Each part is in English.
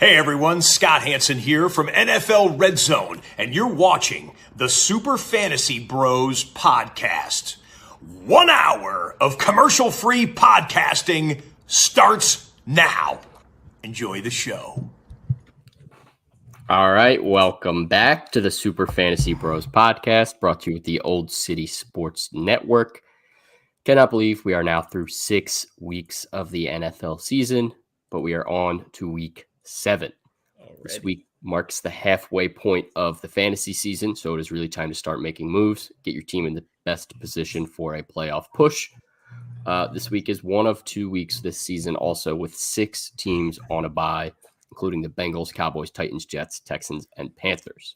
Hey everyone, Scott Hansen here from NFL Red Zone, and you're watching the Super Fantasy Bros podcast. 1 hour of commercial-free podcasting starts now. Enjoy the show. All right, welcome back to the Super Fantasy Bros podcast, brought to you with the Old City Sports Network. Cannot believe we are now through 6 weeks of the NFL season, but we are on to week 7. Already. This week marks the halfway point of the fantasy season, so it is really time to start making moves, get your team in the best position for a playoff push. This week is one of 2 weeks this season, also with 6 teams on a bye, including the Bengals, Cowboys, Titans, Jets, Texans, and Panthers.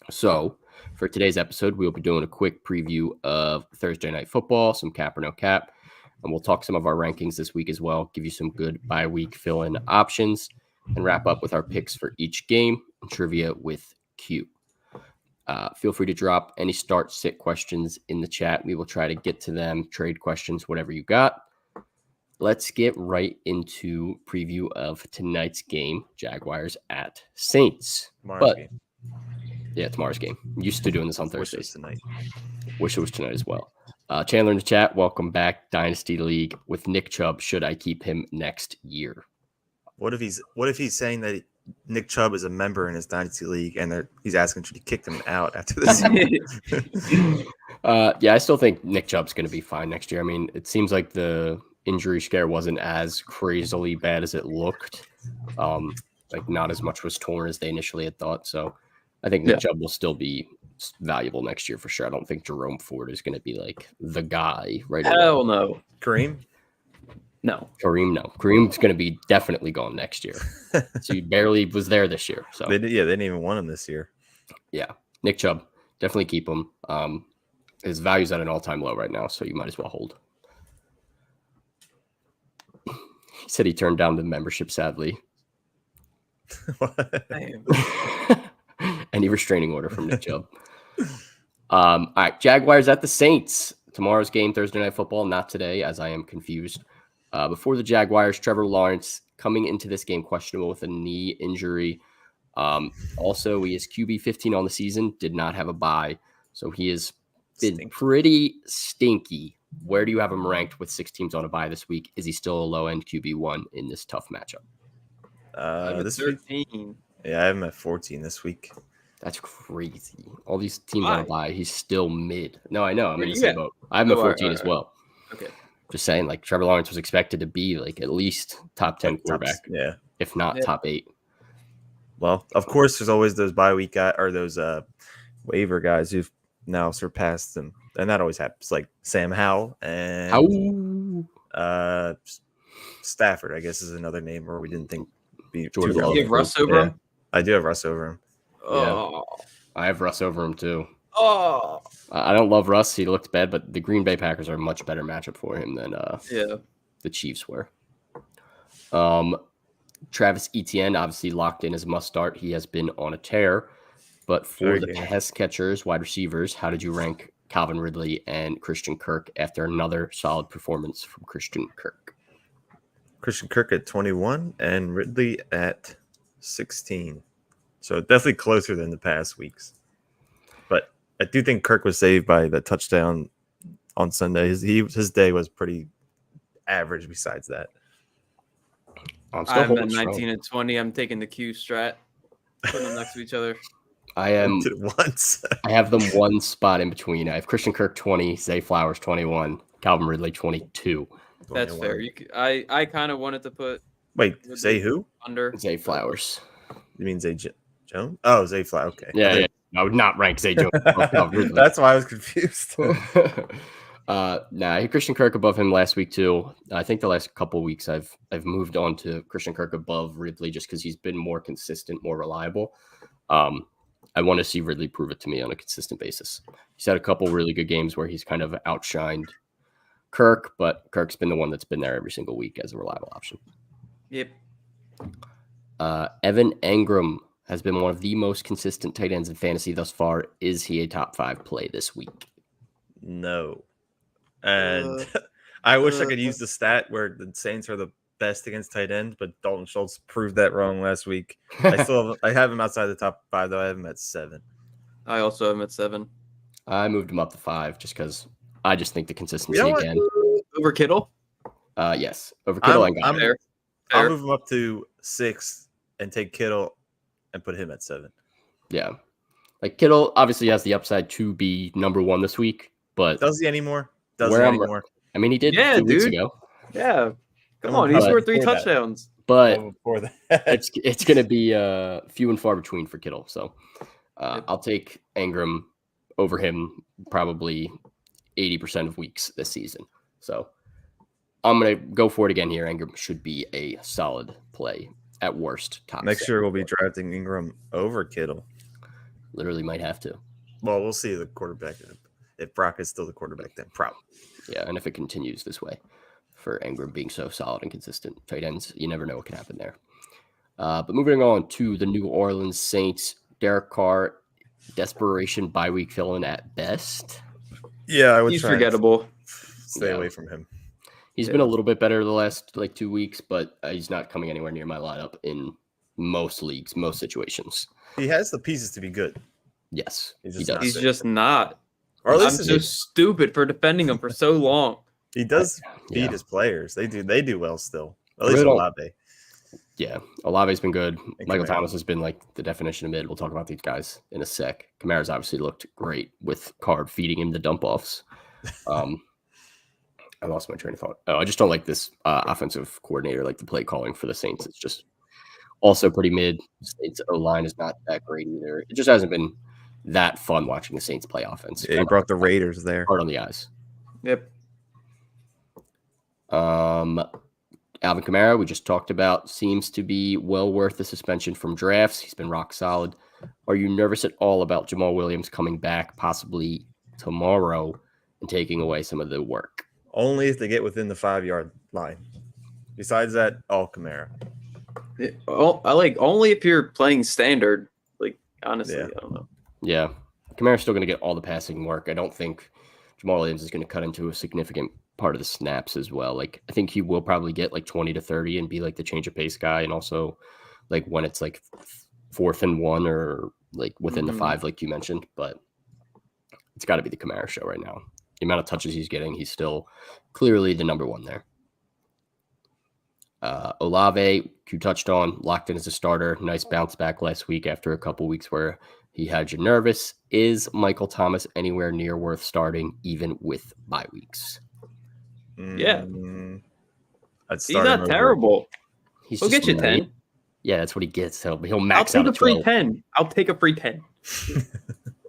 So for today's episode, we'll be doing a quick preview of Thursday Night Football, some cap or no cap, and we'll talk some of our rankings this week as well, give you some good bye week fill-in options, and wrap up with our picks for each game and trivia with Q. Feel free to drop any start-sit questions in the chat. We will try to get to them, trade questions, whatever you got. Let's get right into preview of tonight's game, Jaguars at Saints. Tomorrow's game. Yeah, tomorrow's game. Used to doing this on Thursdays. Tonight. Wish it was tonight as well. Chandler in the chat, welcome back. Dynasty League with Nick Chubb. Should I keep him next year? What if he's saying that Nick Chubb is a member in his Dynasty League and he's asking should he kick him out after this? Yeah, I still think Nick Chubb's going to be fine next year. I mean, it seems like the injury scare wasn't as crazily bad as it looked. Like not as much was torn as they initially had thought. So I think Nick Chubb will still be valuable next year for sure. I don't think Jerome Ford is going to be like the guy right now. Hell no. Kareem? No. Kareem, no. Kareem's going to be definitely gone next year. So he barely was there this year. So they didn't even want him this year. Yeah. Nick Chubb, definitely keep him. His value's at an all-time low right now, so you might as well hold. He said he turned down the membership, sadly. Any restraining order from Nick Chubb. All right, Jaguars at the Saints. Tomorrow's game, Thursday Night Football, not today, as I am confused. Before the Jaguars, Trevor Lawrence coming into this game questionable with a knee injury. Also, he is QB 15 on the season, did not have a bye, so he has been pretty stinky. Where do you have him ranked with 6 teams on a bye this week? Is he still a low-end QB1 in this tough matchup? This 13. Week, yeah, I have him at 14 this week. That's crazy. All these teams on a bye, he's still mid. No, I know. I'm in the same boat. I have him at 14 as well. Okay. Just saying, like, Trevor Lawrence was expected to be, like, at least top 10 quarterback. Yeah. If not top 8. Well, of course, there's always those bye week guys or those waiver guys who've now surpassed them. And that always happens. Like Sam Howell and Stafford, I guess, is another name where we didn't think be too relevant. You have Russ over him? I do have Russ over him. Oh. Yeah. I have Russ over him, too. Oh. I don't love Russ. He looked bad, but the Green Bay Packers are a much better matchup for him than the Chiefs were. Travis Etienne, obviously locked in as a must start. He has been on a tear. But for the pass catchers, wide receivers, how did you rank Calvin Ridley and Christian Kirk after another solid performance from Christian Kirk? Christian Kirk at 21 and Ridley at 16. So definitely closer than the past weeks. But I do think Kirk was saved by the touchdown on Sunday. His day was pretty average besides that. I'm at 19 and 20. I'm taking the Q strat. Putting them next to each other. I have them one spot in between. I have Christian Kirk 20, Zay Flowers 21, Calvin Ridley 22. That's fair. I kind of wanted to put. Wait, Zay who? Under Zay Flowers. You mean Zay Jones? Oh, Zay Flowers. Okay. Yeah. I would not rank Zay Jones. That's why I was confused. Christian Kirk above him last week too. I think the last couple of weeks I've moved on to Christian Kirk above Ridley just because he's been more consistent, more reliable. I want to see Ridley prove it to me on a consistent basis. He's had a couple really good games where he's kind of outshined Kirk, but Kirk's been the one that's been there every single week as a reliable option. Yep. Evan Engram has been one of the most consistent tight ends in fantasy thus far. Is he a top 5 play this week? No. And I wish I could use the stat where the Saints are the best against tight end, but Dalton Schultz proved that wrong last week. I have him outside the top 5 though. I have him at 7. I also have him at 7. I moved him up to 5 just because I just think the consistency again. Over Kittle? Yes, over Kittle and Goddard. Fair. I'll move him up to 6 and take Kittle and put him at 7. Yeah, like Kittle obviously has the upside to be number 1 this week, but does he anymore? I mean, he did 2 weeks ago. Yeah, come on, he scored 3 touchdowns. But before that, it's going to be few and far between for Kittle. So I'll take Ingram over him probably 80% of weeks this season. So I'm going to go for it again here. Ingram should be a solid play at worst. Top next year we'll be drafting Ingram over Kittle. Literally might have to. Well, we'll see the quarterback. If Brock is still the quarterback, then probably. Yeah, and if it continues this way for Ingram being so solid and consistent tight ends, you never know what can happen there. But moving on to the New Orleans Saints, Derek Carr, desperation bye week fill-in at best. Yeah, I would. He's forgettable. Stay away from him. He's been a little bit better the last 2 weeks, but he's not coming anywhere near my lineup in most leagues, most situations. He has the pieces to be good. Yes, he does. He's just not. Or at least I'm so stupid for defending him for so long. He does beat his players. They do well still. At least Olave. Yeah, Olave's been good. Michael Thomas has been like the definition of mid. We'll talk about these guys in a sec. Kamara's obviously looked great with Carr feeding him the dump offs. I lost my train of thought. Oh, I just don't like this offensive coordinator, like the play calling for the Saints. It's just also pretty mid. Saints O-line is not that great either. It just hasn't been that fun watching the Saints play offense. Yeah, he brought the Raiders there. Hard on the eyes. Yep. Alvin Kamara, we just talked about, seems to be well worth the suspension from drafts. He's been rock solid. Are you nervous at all about Jamal Williams coming back possibly tomorrow and taking away some of the work? Only if they get within the 5-yard line. Besides that, all Kamara. I like only if you're playing standard. Like, honestly, I don't know. Yeah. Kamara's still going to get all the passing work. I don't think Jamal Williams is going to cut into a significant part of the snaps as well. Like, I think he will probably get like 20 to 30 and be like the change of pace guy. And also like when it's like 4th and 1 or like within the 5, like you mentioned, but it's got to be the Kamara show right now. The amount of touches he's getting, he's still clearly the number 1 there. Olave, you touched on, locked in as a starter. Nice bounce back last week after a couple weeks where he had you nervous. Is Michael Thomas anywhere near worth starting, even with bye weeks? Yeah. He's not terrible. He'll get you 10. Yeah, that's what he gets. He'll max out. I'll take a free 10. I'll take a free 10.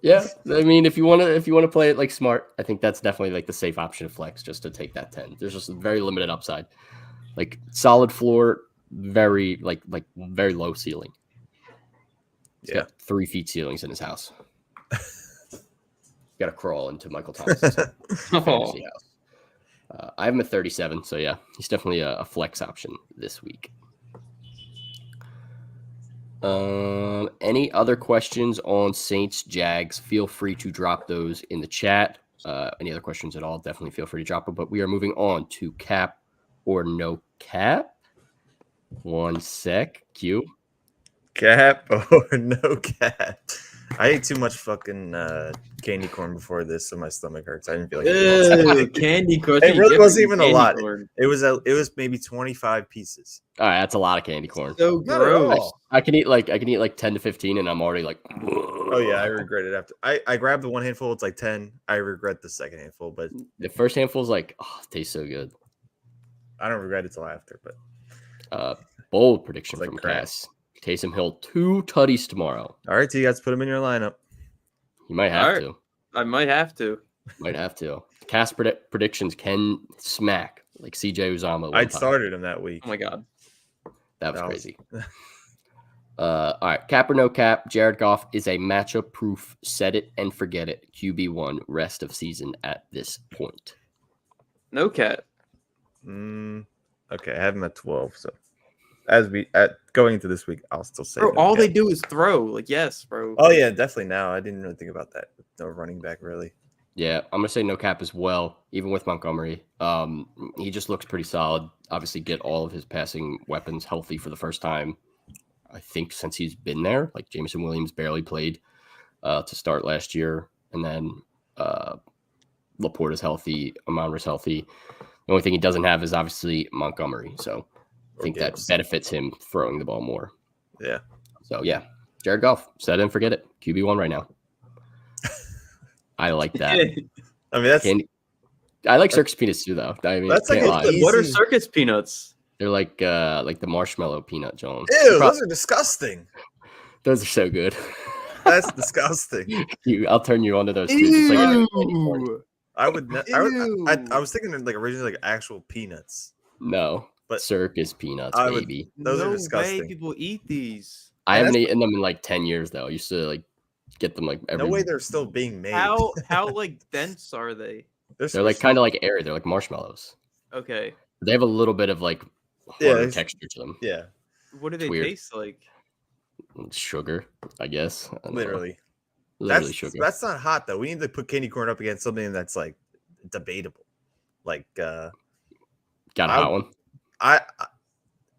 Yeah, I mean, if you want to play it like smart, I think that's definitely like the safe option of flex, just to take that 10. There's just a very limited upside, like solid floor, very like very low ceiling. He's got 3 feet ceilings in his house. Got to crawl into Michael Thomas's fantasy house. I have him at 37, so yeah, he's definitely a flex option this week. Any other questions on Saints, Jags? Feel free to drop those in the chat. Any other questions at all? Definitely feel free to drop them. But we are moving on to cap or no cap. 1 sec. Q. Cap or no cap? I ate too much fucking candy corn before this, so my stomach hurts. I didn't feel like candy corn. It really wasn't even a lot. It was maybe 25 pieces. All right, that's a lot of candy corn. So gross. I can eat like 10 to 15, and I'm already like. Oh yeah, I regret it after. I grabbed the 1 handful. It's like 10. I regret the second handful, but the first handful is like, oh, it tastes so good. I don't regret it till after. But bold prediction like from crap. Cass. Taysom Hill 2 tutties tomorrow. All right, so you guys put him in your lineup. You might have to. I might have to. Might have to. Cass predictions can smack like CJ Uzomah. I started him that week. Oh my god, that was crazy. All right, cap or no cap? Jared Goff is a matchup proof. Set it and forget it. QB1 rest of season at this point. No cap. Okay, I have him at 12. So going into this week, I'll still say. Bro, all they do is throw. Like, yes, bro. Oh yeah, definitely. Now I didn't really think about that. No running back really. Yeah, I'm going to say no cap as well, even with Montgomery. He just looks pretty solid. Obviously, get all of his passing weapons healthy for the first time, I think, since he's been there. Like, Jameson Williams barely played to start last year. And then Laporte is healthy. Amon-Ra's healthy. The only thing he doesn't have is obviously Montgomery. So I think that benefits him throwing the ball more. Yeah. So, yeah, Jared Goff, set it and forget it. QB1 right now. I like that. I mean, I like circus peanuts too, though. I mean, that's like what are circus peanuts? They're like the marshmallow peanut, John. Ew, those are disgusting. Those are so good. That's disgusting. I'll turn you onto those too. Just like I would. I was thinking like originally like actual peanuts. No, but circus peanuts, baby. Those are disgusting. No way people eat these. I haven't eaten them in like 10 years though. I used to like get them like every. No way they're still being made. How like dense are they? They're like kind of like airy. They're like marshmallows. Okay. They have a little bit of like hard texture to them. Yeah. What do they taste like? Sugar, I guess. Literally sugar. That's not hot though. We need to put candy corn up against something that's like debatable. Like got a hot one?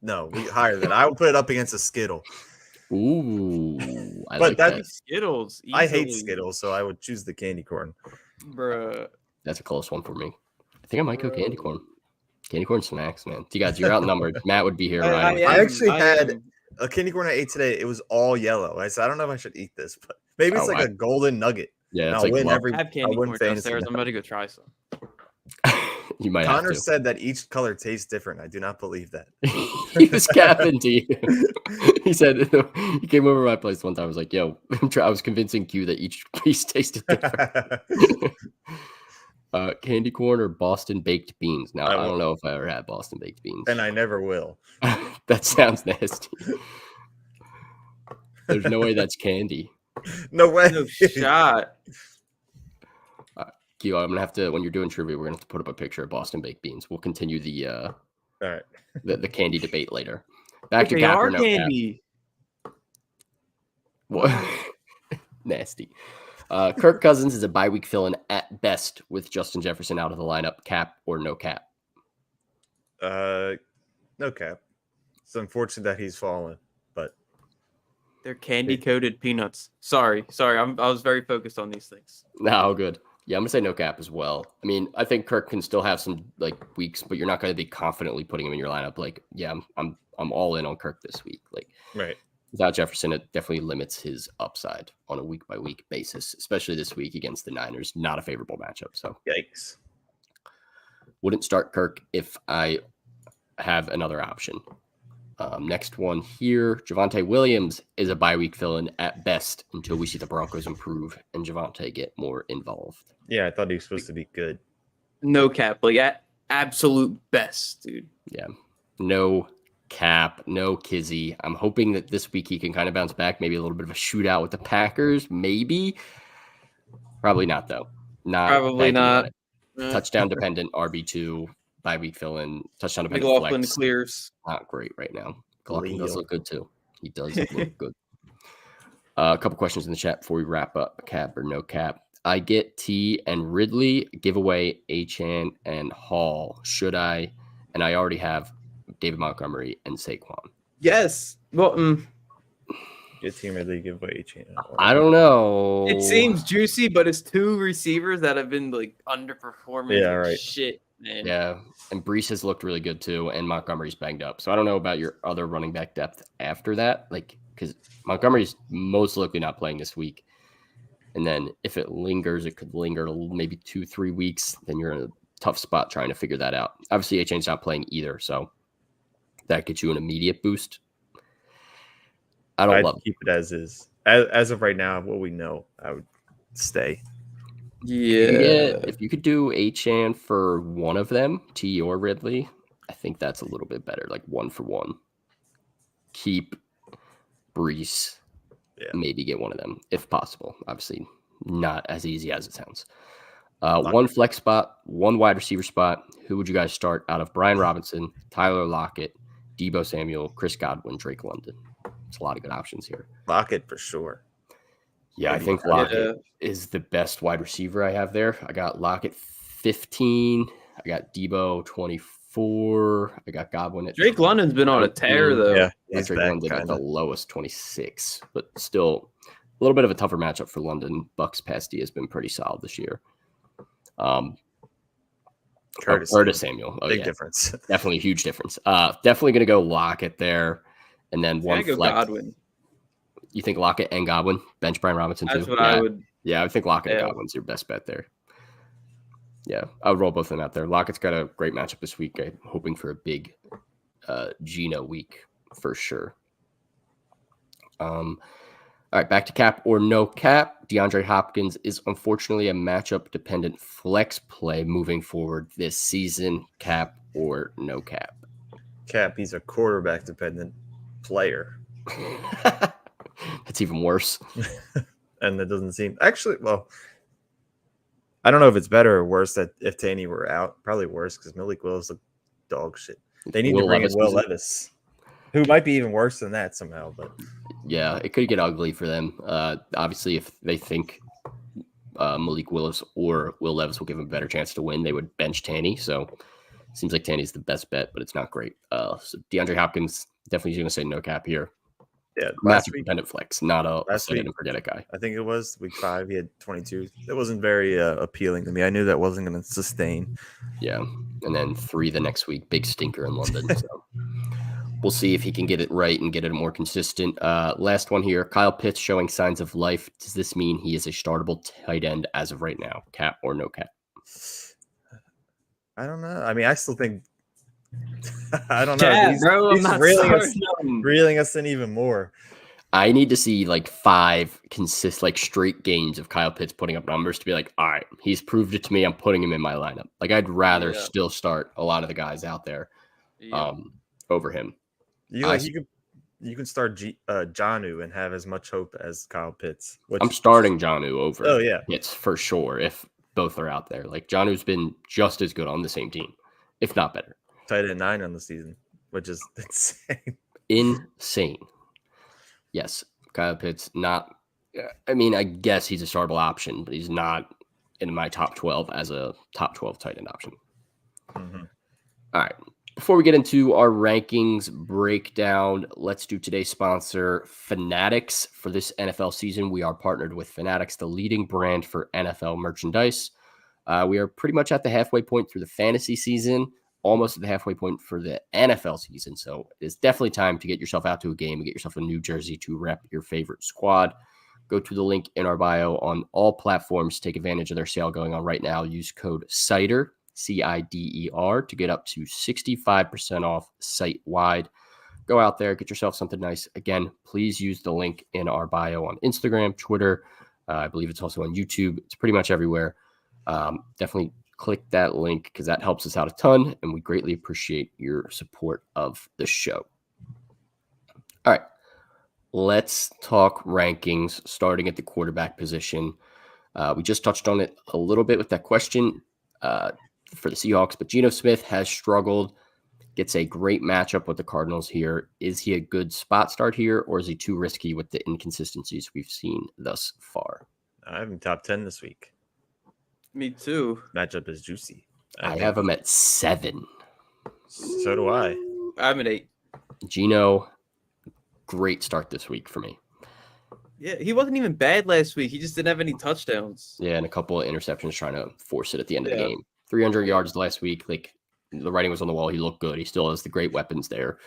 No, higher than I would put it up against a Skittle. Ooh, I but like that. Skittles. Easily. I hate Skittles, so I would choose the candy corn. Bruh. That's a close one for me. I think I might go candy corn. Candy corn snacks, man. You guys, you're outnumbered. Matt would be here. I actually had a candy corn I ate today. It was all yellow. I said, I don't know if I should eat this, but maybe it's a golden nugget. Yeah, it's like I have candy corn downstairs. I'm about to go try some. You might Connor have to. said that each color tastes different. I do not believe that. He was capping to you. He said he came over to my place one time. I was like, yo, I was convincing Q that each piece tasted different. Candy corn or Boston baked beans. Now, I don't know if I ever had Boston baked beans. And I never will. That sounds nasty. There's no way that's candy. No way. No shot. Q, I'm gonna have to, when you're doing trivia, we're gonna have to put up a picture of Boston baked beans. We'll continue the all right. the candy debate later. Back to cap or no candy. Cap. What? Nasty. Kirk Cousins is a bye week fill-in at best with Justin Jefferson out of the lineup. Cap or no cap? No cap. It's unfortunate that he's fallen, but they're candy coated peanuts. Sorry. I was very focused on these things. No, good. Yeah, I'm gonna say no cap as well. I mean, I think Kirk can still have some like weeks, but you're not gonna be confidently putting him in your lineup. Like, yeah, I'm all in on Kirk this week. Like, right. Without Jefferson, it definitely limits his upside on a week-by-week basis, especially this week against the Niners. Not a favorable matchup. So, yikes. Wouldn't start Kirk if I have another option. Next one here, Javonte Williams is a bye-week fill-in at best until we see the Broncos improve and Javonte get more involved. Yeah, I thought he was supposed to be good. No cap. Like, at absolute best, dude. Yeah. No cap, no Kizzy. I'm hoping that this week he can kind of bounce back. Maybe a little bit of a shootout with the Packers. Maybe. Probably not, though. Probably not. Touchdown dependent RB2, bye week fill in, touchdown dependent McLaughlin flex. Clears. Not great right now. McLaughlin does look good, too. He does look good. A couple questions in the chat before we wrap up. Cap or no cap? I get T and Ridley, giveaway Achane and Hall. Should I? And I already have David Montgomery and Saquon. Yes. Well, Good team Ridley, giveaway Achane. I don't know. It seems juicy, but it's two receivers that have been like underperforming. Yeah, right. Shit, man. Yeah, and Brees has looked really good too, and Montgomery's banged up. So I don't know about your other running back depth after that, like because Montgomery's most likely not playing this week. And then if it lingers, it could linger maybe 2-3 weeks. Then you're in a tough spot trying to figure that out. Obviously, Achane's not playing either, so that gets you an immediate boost. I'd keep it as is. As of right now, what we know, I would stay. Yeah. If you could do Achane for one of them, T or Ridley, I think that's a little bit better, like 1-for-1. Keep Brees. Yeah. Maybe get one of them if possible. Obviously, not as easy as it sounds. One flex spot, one wide receiver spot. Who would you guys start out of Brian Robinson, Tyler Lockett, Deebo Samuel, Chris Godwin, Drake London? It's a lot of good options here. Lockett for sure. Yeah, I think Lockett is the best wide receiver I have there. I got Lockett 15. I got Debo 24. I got Godwin at Drake London's been on a tear, though. Yeah, he's Drake London at the lowest 26, but still a little bit of a tougher matchup for London. Bucks pass D has been pretty solid this year. Curtis Samuel. Big difference. Definitely a huge difference. Definitely going to go Lockett there. And then one flex. Godwin. You think Lockett and Godwin? Bench Brian Robinson too? That's what I would. Yeah, I would think Lockett and Godwin's your best bet there. Yeah, I would roll both of them out there. Lockett's got a great matchup this week. I'm hoping for a big Geno week for sure. All right, back to cap or no cap. DeAndre Hopkins is unfortunately a matchup-dependent flex play moving forward this season. Cap or no cap? Cap, he's a quarterback-dependent player. That's even worse. And it doesn't seem... Actually, well, I don't know if it's better or worse that if Taney were out. Probably worse because Malik Willis looked dog shit. They need to bring in Will Levis, who might be even worse than that somehow. But yeah, it could get ugly for them. Obviously, if they think Malik Willis or Will Levis will give them a better chance to win, they would bench Taney. So it seems like Taney's the best bet, but it's not great. So DeAndre Hopkins definitely going to say no cap here. Yeah, matchup dependent flex, not a set it and forget it guy. I think it was week 5. He had 22. It wasn't very appealing to me. I knew that wasn't going to sustain. Yeah, and then 3 the next week. Big stinker in London. So we'll see if he can get it right and get it more consistent. Last one here. Kyle Pitts showing signs of life. Does this mean he is a startable tight end as of right now? Cap or no cap? I don't know. I mean, I still think. I don't know. Yeah, bro, he's reeling us in even more. I need to see like 5 straight games of Kyle Pitts putting up numbers to be like, all right, he's proved it to me. I'm putting him in my lineup. Like I'd rather still start a lot of the guys out there over him. You can start Jonnu and have as much hope as Kyle Pitts. I'm starting Jonnu over Pitts for sure if both are out there. Like Jonnu's been just as good on the same team, if not better. Tight at 9 on the season, which is insane. Insane. Yes, Kyle Pitts, not. I mean, I guess he's a startable option, but he's not in my top 12 as a top 12 tight end option. Mm-hmm. All right. Before we get into our rankings breakdown, let's do today's sponsor, Fanatics. For this NFL season, we are partnered with Fanatics, the leading brand for NFL merchandise. We are pretty much at the halfway point through the fantasy season, almost at the halfway point for the NFL season. So it's definitely time to get yourself out to a game and get yourself a new jersey to rep your favorite squad. Go to the link in our bio on all platforms. Take advantage of their sale going on right now. Use code CIDER, CIDER, to get up to 65% off site-wide. Go out there, get yourself something nice. Again, please use the link in our bio on Instagram, Twitter. I believe it's also on YouTube. It's pretty much everywhere. Definitely click that link because that helps us out a ton, and we greatly appreciate your support of the show. All right, let's talk rankings, starting at the quarterback position. We just touched on it a little bit with that question for the Seahawks, but Geno Smith has struggled, gets a great matchup with the Cardinals here. Is he a good spot start here, or is he too risky with the inconsistencies we've seen thus far? I have him top 10 this week. Me too. Matchup is juicy. I have him at 7. So do I. I'm at 8. Geno, great start this week for me. Yeah, he wasn't even bad last week. He just didn't have any touchdowns. Yeah, and a couple of interceptions trying to force it at the end of the game. 300 yards last week. Like the writing was on the wall. He looked good. He still has the great weapons there.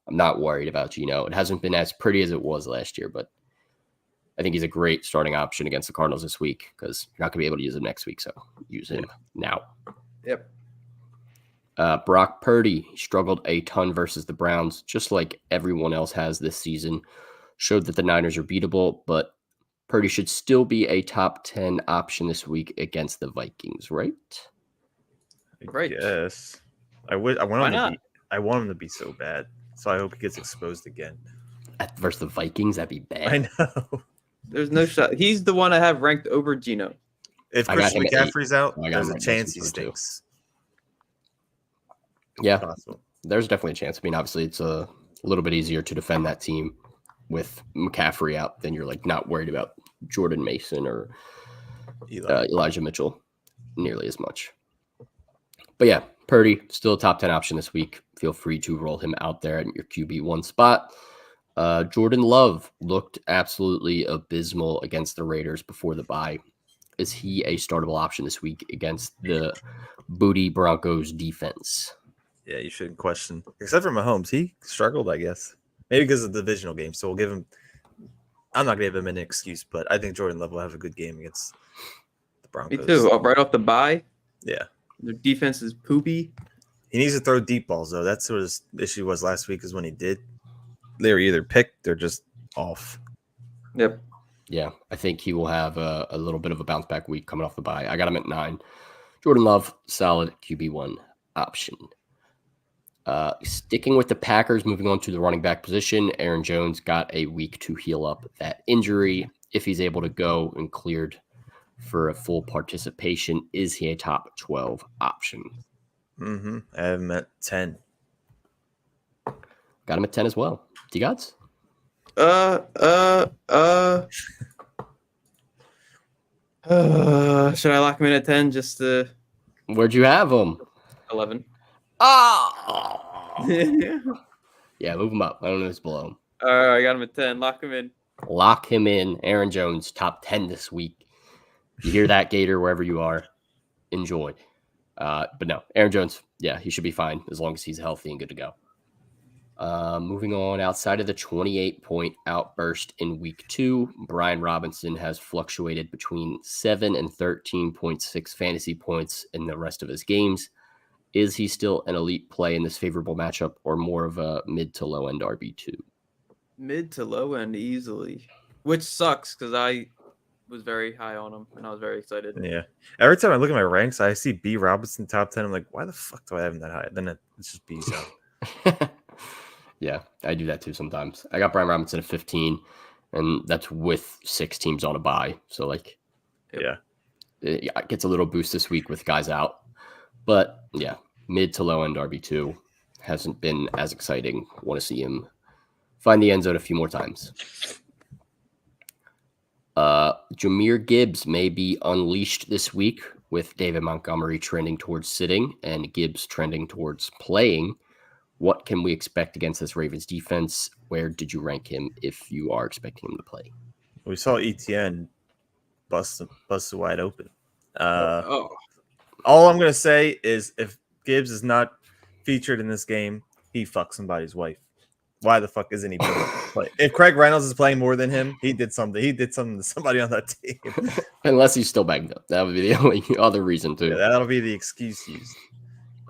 I'm not worried about Geno. It hasn't been as pretty as it was last year, but I think he's a great starting option against the Cardinals this week because you're not going to be able to use him next week. So use him now. Yep. Brock Purdy struggled a ton versus the Browns, just like everyone else has this season. Showed that the Niners are beatable, but Purdy should still be a top 10 option this week against the Vikings, right? Right. Yes. I want him to be so bad. So I hope he gets exposed again. Versus the Vikings, that'd be bad. I know. There's no shot. He's the one I have ranked over Geno. If Christian McCaffrey's out, there's a chance he stinks. Yeah, there's definitely a chance. I mean, obviously, it's a little bit easier to defend that team with McCaffrey out than you're like not worried about Jordan Mason or Elijah Mitchell nearly as much. But yeah, Purdy, still a top 10 option this week. Feel free to roll him out there at your QB1 spot. Jordan Love looked absolutely abysmal against the Raiders before the bye. Is he a startable option this week against the Booty Broncos defense? Yeah, you shouldn't question. Except for Mahomes, he struggled, I guess. Maybe because of the divisional game. So we'll give him. I'm not going to give him an excuse, but I think Jordan Love will have a good game against the Broncos. Me too. Right off the bye. Yeah. Their defense is poopy. He needs to throw deep balls, though. That's what his issue was last week, is when he did. They were either picked or just off. Yep. Yeah, I think he will have a little bit of a bounce back week coming off the bye. I got him at 9. Jordan Love, solid QB1 option. Sticking with the Packers, moving on to the running back position, Aaron Jones got a week to heal up that injury. If he's able to go and cleared for a full participation, is he a top 12 option? Mm-hmm. I have him at 10. Got him at 10 as well. D-Gods? Should I lock him in at 10 just to... Where'd you have him? 11. Oh! Yeah, move him up. I don't know who's below him. All right, I got him at 10. Lock him in. Lock him in. Aaron Jones, top 10 this week. You hear that, Gator, wherever you are. Enjoy. But no, Aaron Jones, yeah, he should be fine as long as he's healthy and good to go. Moving on, outside of the 28-point outburst in week 2, Brian Robinson has fluctuated between 7 and 13.6 fantasy points in the rest of his games. Is he still an elite play in this favorable matchup, or more of a mid to low end RB2? Mid to low end easily, which sucks because I was very high on him and I was very excited. Yeah. Every time I look at my ranks, I see B Robinson top 10. I'm like, why the fuck do I have him that high? Then it's just B's out. Yeah, I do that too sometimes. I got Brian Robinson at 15, and that's with 6 teams on a bye. So, like, yeah, it gets a little boost this week with guys out. But, yeah, mid to low end RB2 hasn't been as exciting. Want to see him find the end zone a few more times. Jahmyr Gibbs may be unleashed this week with David Montgomery trending towards sitting and Gibbs trending towards playing. What can we expect against this Ravens defense? Where did you rank him if you are expecting him to play? We saw ETN bust wide open. All I'm going to say is if Gibbs is not featured in this game, he fucked somebody's wife. Why the fuck isn't he playing? If Craig Reynolds is playing more than him, he did something. He did something to somebody on that team. Unless he's still banged up. That would be the only other reason, too. Yeah, that'll be the excuse used.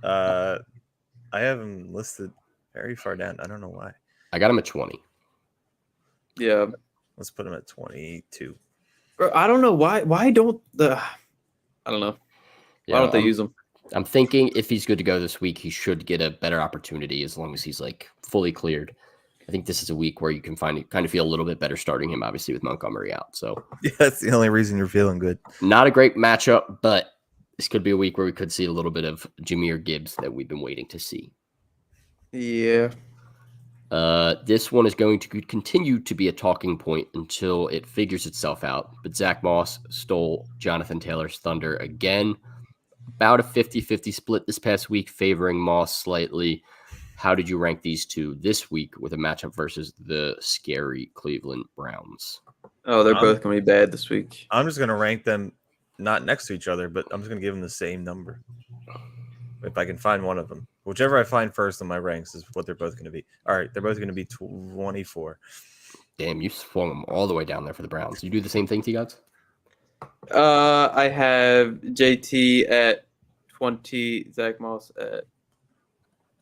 I have him listed very far down. I don't know why. I got him at 20. Yeah. Let's put him at 22. Bro, I don't know why. Why don't the... I don't know. Why don't they use him? I'm thinking if he's good to go this week, he should get a better opportunity as long as he's like fully cleared. I think this is a week where you can kind of feel a little bit better starting him, obviously, with Montgomery out. So yeah, that's the only reason you're feeling good. Not a great matchup, but this could be a week where we could see a little bit of Jahmyr Gibbs that we've been waiting to see. Yeah. This one is going to continue to be a talking point until it figures itself out. But Zach Moss stole Jonathan Taylor's thunder again. About a 50-50 split this past week, favoring Moss slightly. How did you rank these two this week with a matchup versus the scary Cleveland Browns? Oh, they're both going to be bad this week. I'm just going to rank them not next to each other, but I'm just going to give them the same number. If I can find one of them. Whichever I find first on my ranks is what they're both going to be. All right, they're both going to be 24. Damn, you swung them all the way down there for the Browns. You do the same thing, T-Gods? I have JT at 20, Zach Moss at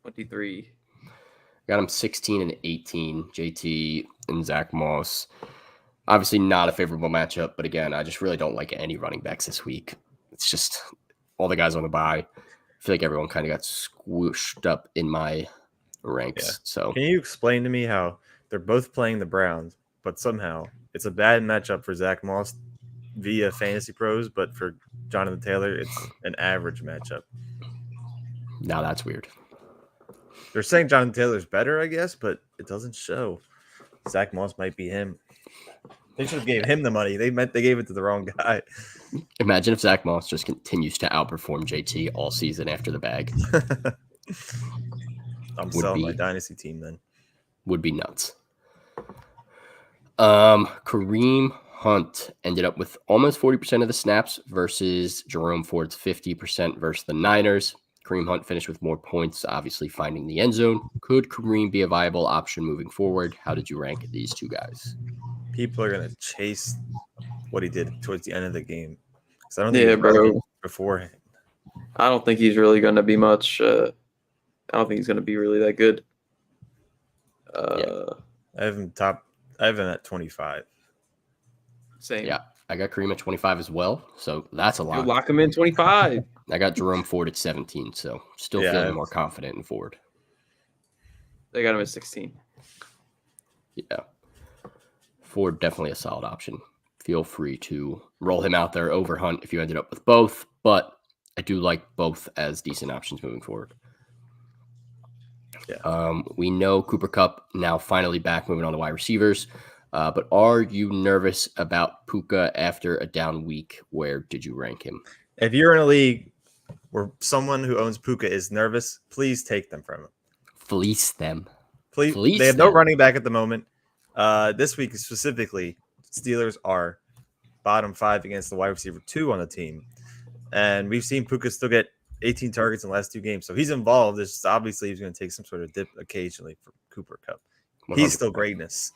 23. Got him 16 and 18, JT and Zach Moss. Obviously not a favorable matchup, but again, I just really don't like any running backs this week. It's just all the guys on the bye. I feel like everyone kind of got squished up in my ranks. Yeah. So can you explain to me how they're both playing the Browns, but somehow it's a bad matchup for Zach Moss via Fantasy Pros, but for Jonathan Taylor, it's an average matchup? Now that's weird. They're saying Jonathan Taylor's better, I guess, but it doesn't show. Zach Moss might be him. They should have gave him the money. They gave it to the wrong guy. Imagine if Zach Moss just continues to outperform JT all season after the bag. I'm selling my dynasty team then. Would be nuts. Kareem Hunt ended up with almost 40% of the snaps versus Jerome Ford's 50% versus the Niners. Kareem Hunt finished with more points, obviously finding the end zone. Could Kareem be a viable option moving forward? How did you rank these two guys? People are going to chase what he did towards the end of the game. I don't think he was beforehand. I don't think he's really going to be much. I don't think he's going to be really that good. I have him at 25. Same. Yeah, I got Kareem at 25 as well, so that's a lot. You lock him in 25. I got Jerome Ford at 17, so still feeling more confident in Ford. They got him at 16. Yeah. Ford, definitely a solid option. Feel free to roll him out there over Hunt if you ended up with both, but I do like both as decent options moving forward. Yeah. We know Cooper Kupp now finally back, moving on to wide receivers. But are you nervous about Puka after a down week? Where did you rank him? If you're in a league where someone who owns Puka is nervous, please take them from him. Fleece them. Please. They have no running back at the moment. This week specifically, Steelers are bottom 5 against the wide receiver 2 on the team. And we've seen Puka still get 18 targets in the last 2 games. So he's involved. It's just obviously he's going to take some sort of dip occasionally for Cooper Kupp. 100%. He's still greatness.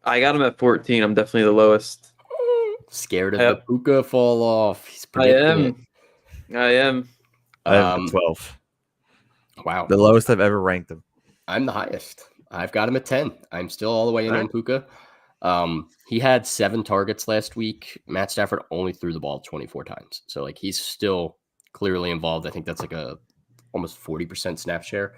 I got him at 14. I'm definitely the lowest. Scared of the Puka fall off. He's I am. I have 12. Wow. The lowest I've ever ranked him. I'm the highest. I've got him at 10. I'm still all the way in on Puka. He had 7 targets last week. Matt Stafford only threw the ball 24 times. So like he's still clearly involved. I think that's like a almost 40% snap share.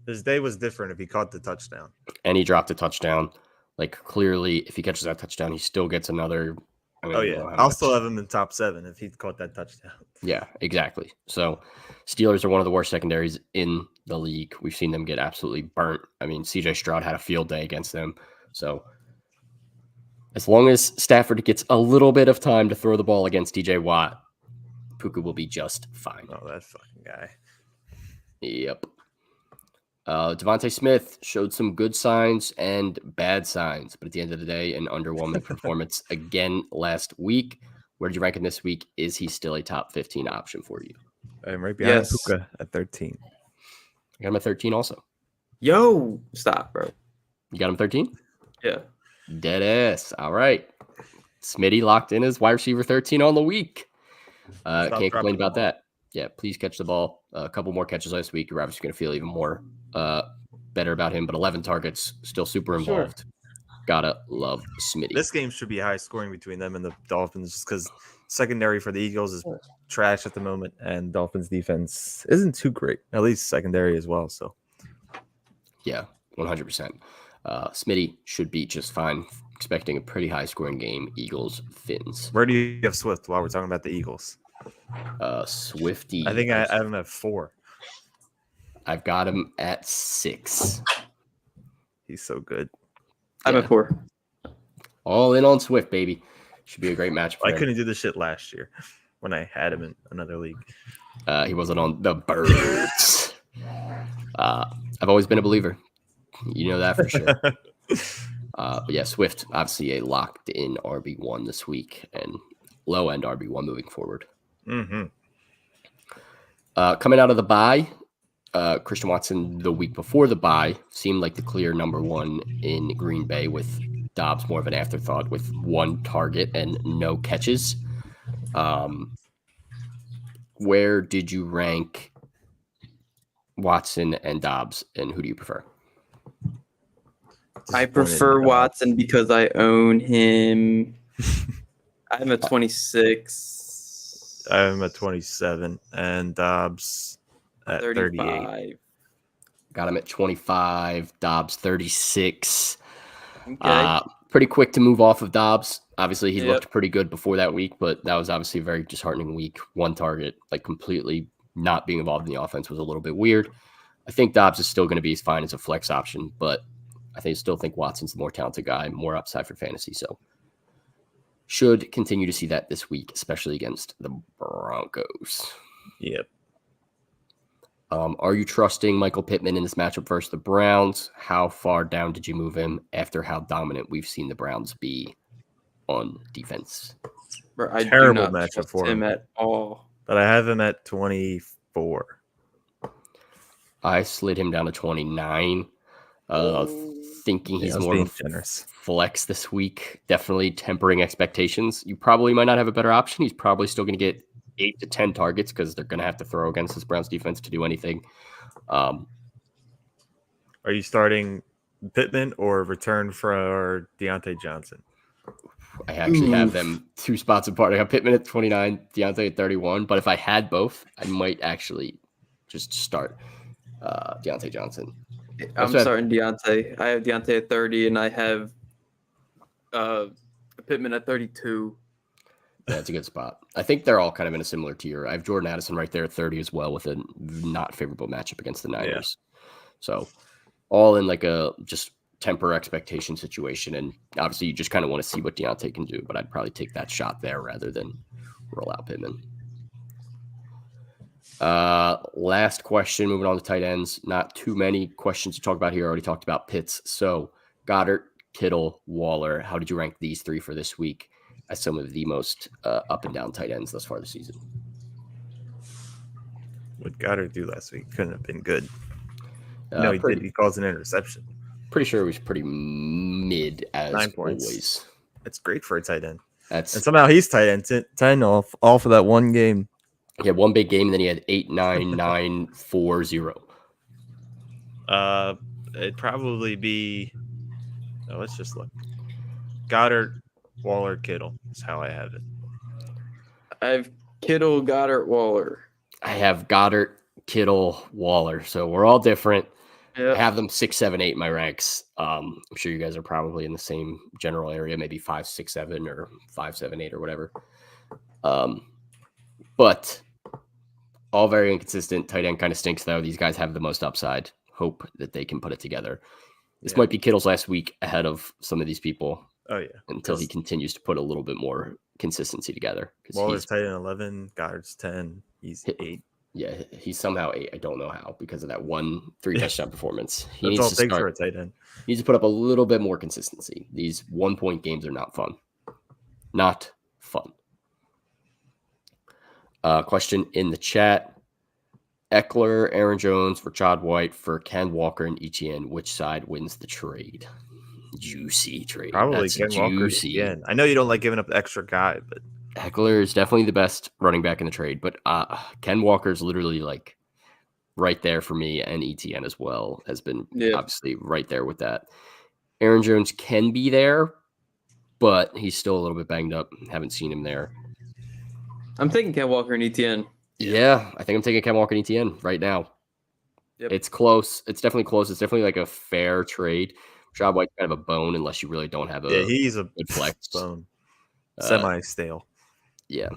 His day was different if he caught the touchdown. And he dropped a touchdown. Like clearly, if he catches that touchdown, he still gets another. I'll still have him in top 7 if he caught that touchdown. Yeah, exactly. So Steelers are one of the worst secondaries in the league. We've seen them get absolutely burnt. I mean, CJ Stroud had a field day against them. So as long as Stafford gets a little bit of time to throw the ball against TJ Watt, Puka will be just fine. Oh, that fucking guy. Yep. Devontae Smith showed some good signs and bad signs, but at the end of the day, an underwhelming performance again last week. Where did you rank him this week? Is he still a top 15 option for you? I'm right behind Puka at 13. I got him at 13 also. Yo, stop, bro. You got him 13? Yeah. Dead ass. All right. Smitty locked in as wide receiver 13 on the week. Can't complain about that. Yeah, please catch the ball. A couple more catches last week. You're obviously going to feel even more better about him, but 11 targets, still super involved. Sure. Gotta love Smitty. This game should be high scoring between them and the Dolphins just because secondary for the Eagles is trash at the moment, and Dolphins defense isn't too great, at least secondary as well. So, yeah, 100%. Smitty should be just fine. Expecting a pretty high scoring game. Eagles, Fins. Where do you have Swift while we're talking about the Eagles? Swifty. I think I have him at 4. I've got him at 6. He's so good. I'm at 4. All in on Swift, baby. Should be a great match for him. I couldn't do this shit last year when I had him in another league. He wasn't on the Birds. I've always been a believer. You know that for sure. But yeah, Swift, obviously a locked-in RB1 this week and low-end RB1 moving forward. Mm-hmm. Coming out of the bye, Christian Watson the week before the bye seemed like the clear number 1 in Green Bay, with Dobbs more of an afterthought with 1 target and no catches. Where did you rank Watson and Dobbs, and who do you prefer? I prefer Watson because I own him. I'm at 26. I'm at 27, and Dobbs at 38. Got him at 25. Dobbs 36. Okay. Pretty quick to move off of Dobbs. Obviously, he looked pretty good before that week, but that was obviously a very disheartening week. 1 target, like completely not being involved in the offense was a little bit weird. I think Dobbs is still going to be as fine as a flex option, but I still think Watson's the more talented guy, more upside for fantasy. So should continue to see that this week, especially against the Broncos. Yep. Are you trusting Michael Pittman in this matchup versus the Browns? How far down did you move him after how dominant we've seen the Browns be on defense? I Terrible do not matchup trust for him him at all. But I have him at 24. I slid him down to 29. Thinking he's more of a generous flex this week. Definitely tempering expectations. You probably might not have a better option. He's probably still going to get 8 to 10 targets because they're going to have to throw against this Browns defense to do anything. Are you starting Pittman or return for Deontay Johnson? I actually have them 2 spots apart. I got Pittman at 29, Deontay at 31. But if I had both, I might actually just start Deontay Johnson. I'm starting Deontay. I have Deontay at 30, and I have Pittman at 32. Yeah, it's a good spot. I think they're all kind of in a similar tier. I have Jordan Addison right there at 30 as well with a not favorable matchup against the Niners. Yeah. So all in like a just temper expectation situation. And obviously you just kind of want to see what Deontay can do, but I'd probably take that shot there rather than roll out Pittman. Last question, moving on to tight ends. Not too many questions to talk about here. I already talked about Pitts. So Goddard, Kittle, Waller. How did you rank these 3 for this week as some of the most up and down tight ends thus far this season? What Goddard do last week couldn't have been good. No, he did. He caused an interception. Pretty sure it was pretty mid as 9 points. Always. That's great for a tight end. And somehow he's tight end 10 off all for that one game. He had one big game, and then he had 8, 9, 9, 4, 0. It'd probably be. Oh, let's just look. Goddard, Waller, Kittle is how I have it. I have Kittle, Goddard, Waller. I have Goddard, Kittle, Waller. So we're all different. Yep. I have them 6, 7, 8 in my ranks. I'm sure you guys are probably in the same general area, maybe 5, 6, 7, or 5, 7, 8, or whatever. But all very inconsistent. Tight end kind of stinks, though. These guys have the most upside. Hope that they can put it together. This might be Kittle's last week ahead of some of these people. Oh, yeah. Until he continues to put a little bit more consistency together. Waller's tight end 11, Goddard's 10, he's 8. Yeah, he's somehow 8. I don't know how because of that 3 touchdown performance. He needs to start for a tight end. He needs to put up a little bit more consistency. These 1-point games are not fun. Not fun. Question in the chat. Eckler, Aaron Jones, for Rashad White, for Ken Walker and ETN. Which side wins the trade? Juicy trade. Probably Ken Walker again. I know you don't like giving up the extra guy, but Eckler is definitely the best running back in the trade. But Ken Walker is literally like right there for me, and ETN as well has been obviously right there with that. Aaron Jones can be there, but he's still a little bit banged up. Haven't seen him there. I'm taking Ken Walker and ETN. Yeah, I think I'm taking Ken Walker and ETN right now. Yep. It's close. It's definitely close. It's definitely like a fair trade. Rashad White's kind of a bone unless you really don't have a he's a good flex. Bone. Semi-stale. Yeah,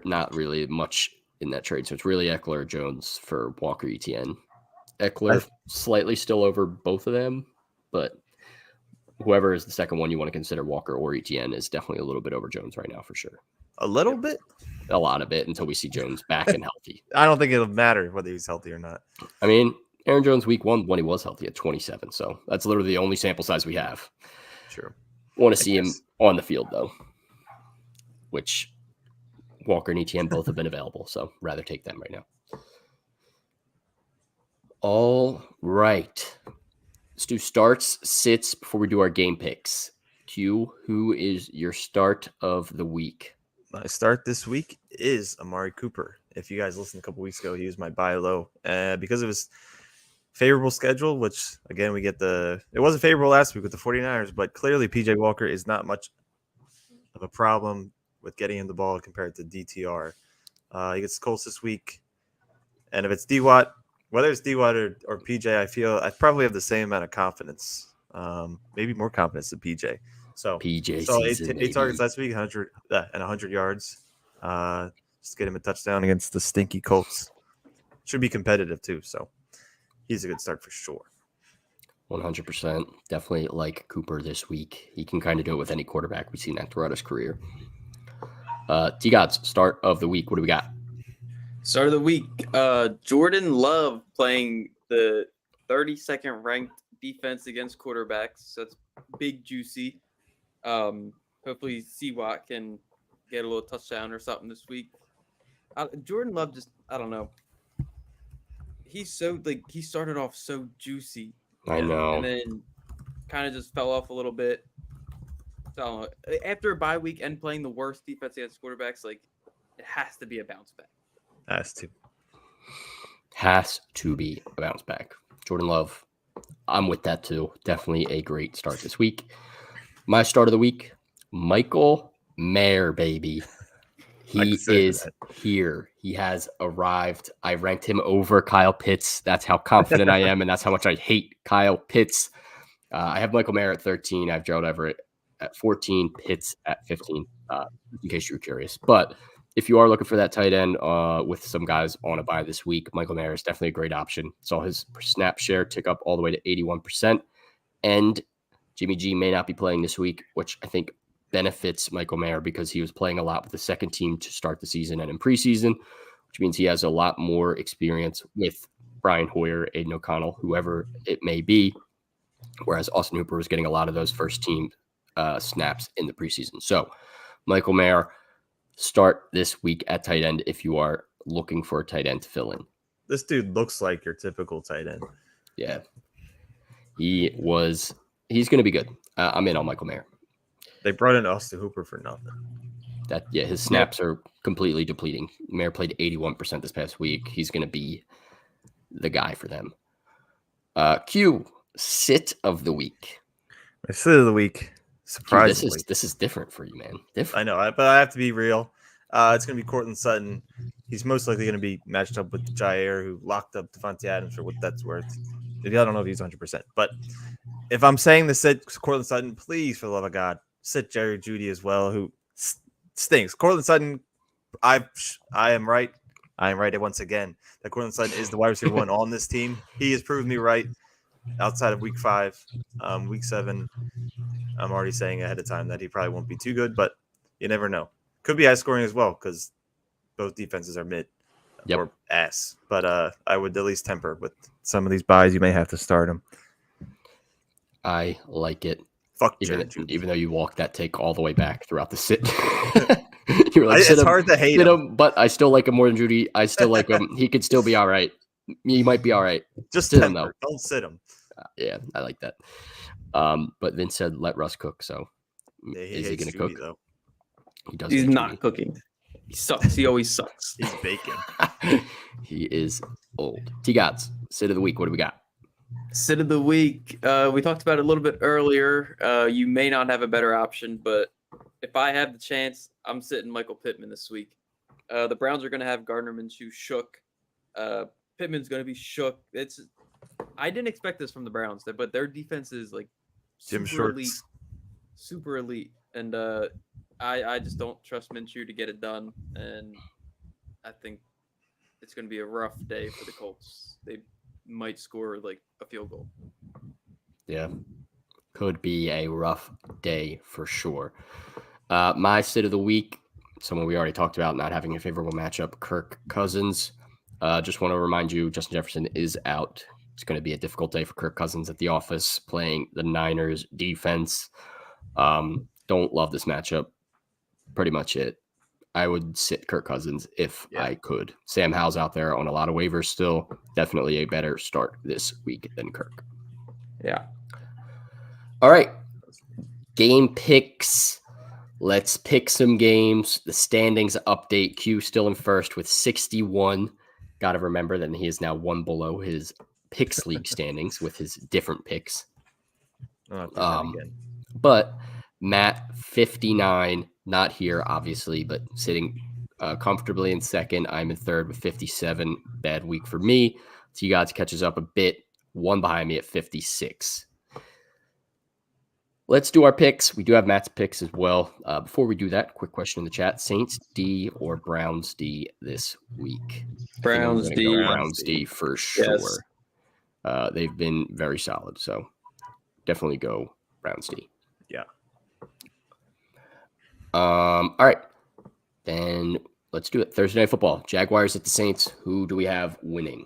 not really much in that trade. So it's really Eckler or Jones for Walker ETN. Eckler slightly still over both of them, but whoever is the second one you want to consider, Walker or ETN, is definitely a little bit over Jones right now for sure. A little bit? A lot of it until we see Jones back and healthy. I don't think it'll matter whether he's healthy or not. I mean, Aaron Jones week 1 when he was healthy at 27. So that's literally the only sample size we have. True. Want to see him on the field, though, which Walker and ETN both have been available. So rather take them right now. All right. Let's do starts, sits before we do our game picks. Q, who is your start of the week? My start this week is Amari Cooper. If you guys listened a couple weeks ago, he was my buy low because of his favorable schedule, which again, it wasn't favorable last week with the 49ers, but clearly PJ Walker is not much of a problem with getting him the ball compared to DTR. He gets the Colts this week. And if it's D-Watt, whether it's D-Watt or PJ, I feel I probably have the same amount of confidence, maybe more confidence than PJ. So PJ 8 targets last week, 100 and 100 yards. Just get him a touchdown against the stinky Colts. Should be competitive too. So he's a good start for sure. 100%. Definitely like Cooper this week. He can kind of do it with any quarterback we've seen that throughout his career. T-Gods, start of the week. What do we got? Start of the week. Jordan Love playing the 32nd ranked defense against quarterbacks. So that's big, juicy. Hopefully C-Watt can get a little touchdown or something this week. Jordan Love just, I don't know. He's so he started off so juicy. I know. And then kind of just fell off a little bit. So I don't know. After a bye week and playing the worst defense against quarterbacks, it has to be a bounce back. Has to be a bounce back. Jordan Love, I'm with that too. Definitely a great start this week. My start of the week, Michael Mayer, baby. He is here. He has arrived. I ranked him over Kyle Pitts. That's how confident I am, and that's how much I hate Kyle Pitts. I have Michael Mayer at 13. I have Gerald Everett at 14, Pitts at 15, in case you're curious. But if you are looking for that tight end with some guys on a bye this week, Michael Mayer is definitely a great option. Saw his snap share tick up all the way to 81%. And Jimmy G may not be playing this week, which I think benefits Michael Mayer because he was playing a lot with the second team to start the season and in preseason, which means he has a lot more experience with Brian Hoyer, Aiden O'Connell, whoever it may be, whereas Austin Hooper was getting a lot of those first team snaps in the preseason. So Michael Mayer, start this week at tight end if you are looking for a tight end to fill in. This dude looks like your typical tight end. Yeah. He's going to be good. I'm in on Michael Mayer. They brought in Austin Hooper for nothing. His snaps are completely depleting. Mayer played 81% this past week. He's going to be the guy for them. Q, sit of the week. My sit of the week, surprisingly. This is different for you, man. Different. I know, but I have to be real. It's going to be Courtland Sutton. He's most likely going to be matched up with Jair, who locked up Devontae Adams for what that's worth. I don't know if he's 100%. But if I'm saying to sit Courtland Sutton, please, for the love of God, sit Jerry Jeudy as well, who stinks. Courtland Sutton, I am right. I am right once again that Courtland Sutton is the wide receiver one on this team. He has proven me right outside of week 5. Week 7, I'm already saying ahead of time that he probably won't be too good, but you never know. Could be high scoring as well because both defenses are mid or ass. But I would at least temper with some of these buys. You may have to start them. I like it. Fuck even though you walked that take all the way back throughout the sit. You were like, it's hard to hate him, but I still like him more than Jeudy. I still like him. He could still be all right. He might be all right. Just sit him though. Don't sit him. Yeah, I like that. But Vince said let Russ cook. So is he going to cook? Though. He does. He's not cooking. He sucks. He always sucks. He's baking. He is old. T-Gods, sit of the week. What do we got? Sit of the week. We talked about it a little bit earlier. You may not have a better option, but if I have the chance, I'm sitting Michael Pittman this week. The Browns are going to have Gardner Minshew shook. Pittman's going to be shook. I didn't expect this from the Browns, but their defense is super elite. Super elite. And I just don't trust Minshew to get it done. And I think it's going to be a rough day for the Colts. They might score a field goal. Yeah. Could be a rough day for sure. My sit of the week, someone we already talked about not having a favorable matchup, Kirk Cousins. Just want to remind you, Justin Jefferson is out. It's going to be a difficult day for Kirk Cousins at the office playing the Niners defense. Don't love this matchup. Pretty much it. I would sit Kirk Cousins if I could. Sam Howell's out there on a lot of waivers still. Definitely a better start this week than Kirk. Yeah. All right. Game picks. Let's pick some games. The standings update. Q still in first with 61. Got to remember that he is now one below his picks league standings with his different picks. But Matt, 59, not here, obviously, but sitting comfortably in second. I'm in third with 57. Bad week for me. T-Gods catches up a bit. One behind me at 56. Let's do our picks. We do have Matt's picks as well. Before we do that, quick question in the chat. Saints D or Browns D this week? Browns D. Browns D for sure. Yes. They've been very solid. So definitely go Browns D. Yeah. All right. Then let's do it. Thursday Night Football. Jaguars at the Saints. Who do we have winning?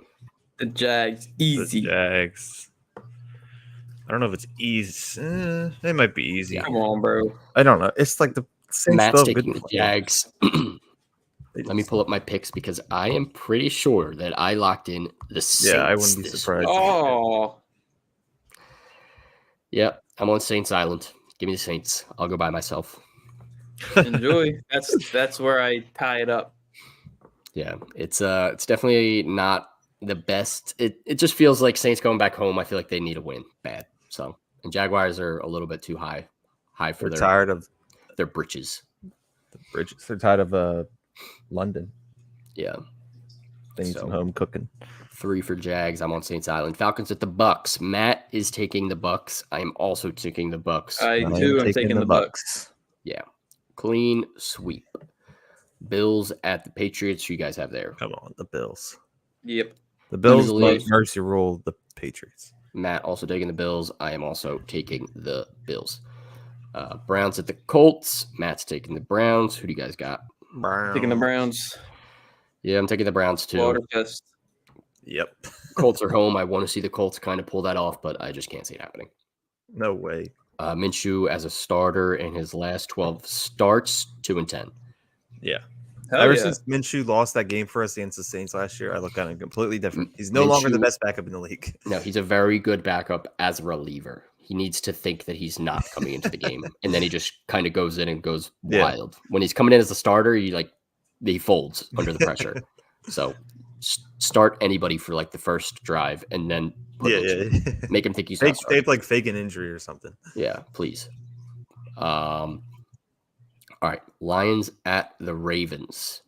The Jags, The easy. Jags. I don't know if it's easy. It might be easy. Yeah. Come on, bro. I don't know. It's like the Saints Matt's still have taking good the players. Jags. They Let me just- pull up my picks because I am pretty sure that I locked in the Saints. Yeah, I wouldn't be this surprised. week. Oh, Yep, I'm on Saints Island. Give me the Saints. I'll go by myself. enjoy. That's where I tie it up. Yeah, it's definitely not the best. It just feels like Saints going back home. I feel like they need a win bad. So, and Jaguars are a little bit too high for They're tired of their britches. the bridges. They're tired of London. Yeah. They need So- some home cooking. 3 for Jags. I'm on Saints Island. Falcons at the Bucks. Matt is taking the Bucks. I am also taking the Bucks. I am too am taking the Bucks. Yeah. Clean sweep. Bills at the Patriots. Who you guys have there? Come on, the Bills. Yep. The Bills Easily. might mercy rule the Patriots. Matt also taking the Bills. I am also taking the Bills. Browns at the Colts. Matt's taking the Browns. Who do you guys got? Taking the Browns. Yeah, I'm taking the Browns too. Waterfest. Yep. Colts are home. I want to see the Colts kind of pull that off, but I just can't see it happening. No way. Minshew as a starter in his last 12 starts, 2-10. Yeah. Hell Ever yeah. since Minshew lost that game for us against the Saints last year, I look at him completely different. He's no longer the Minshew- best backup in the league. No, he's a very good backup as a reliever. He needs to think that he's not coming into the game, and then he just kind of goes in and goes Yeah. wild. When he's coming in as a starter, he folds under the pressure. So start anybody for like the first drive, and then put Minshew. Yeah. Make him think he's not starting. Tape like fake an injury or something. Yeah, please. All right, Lions at the Ravens.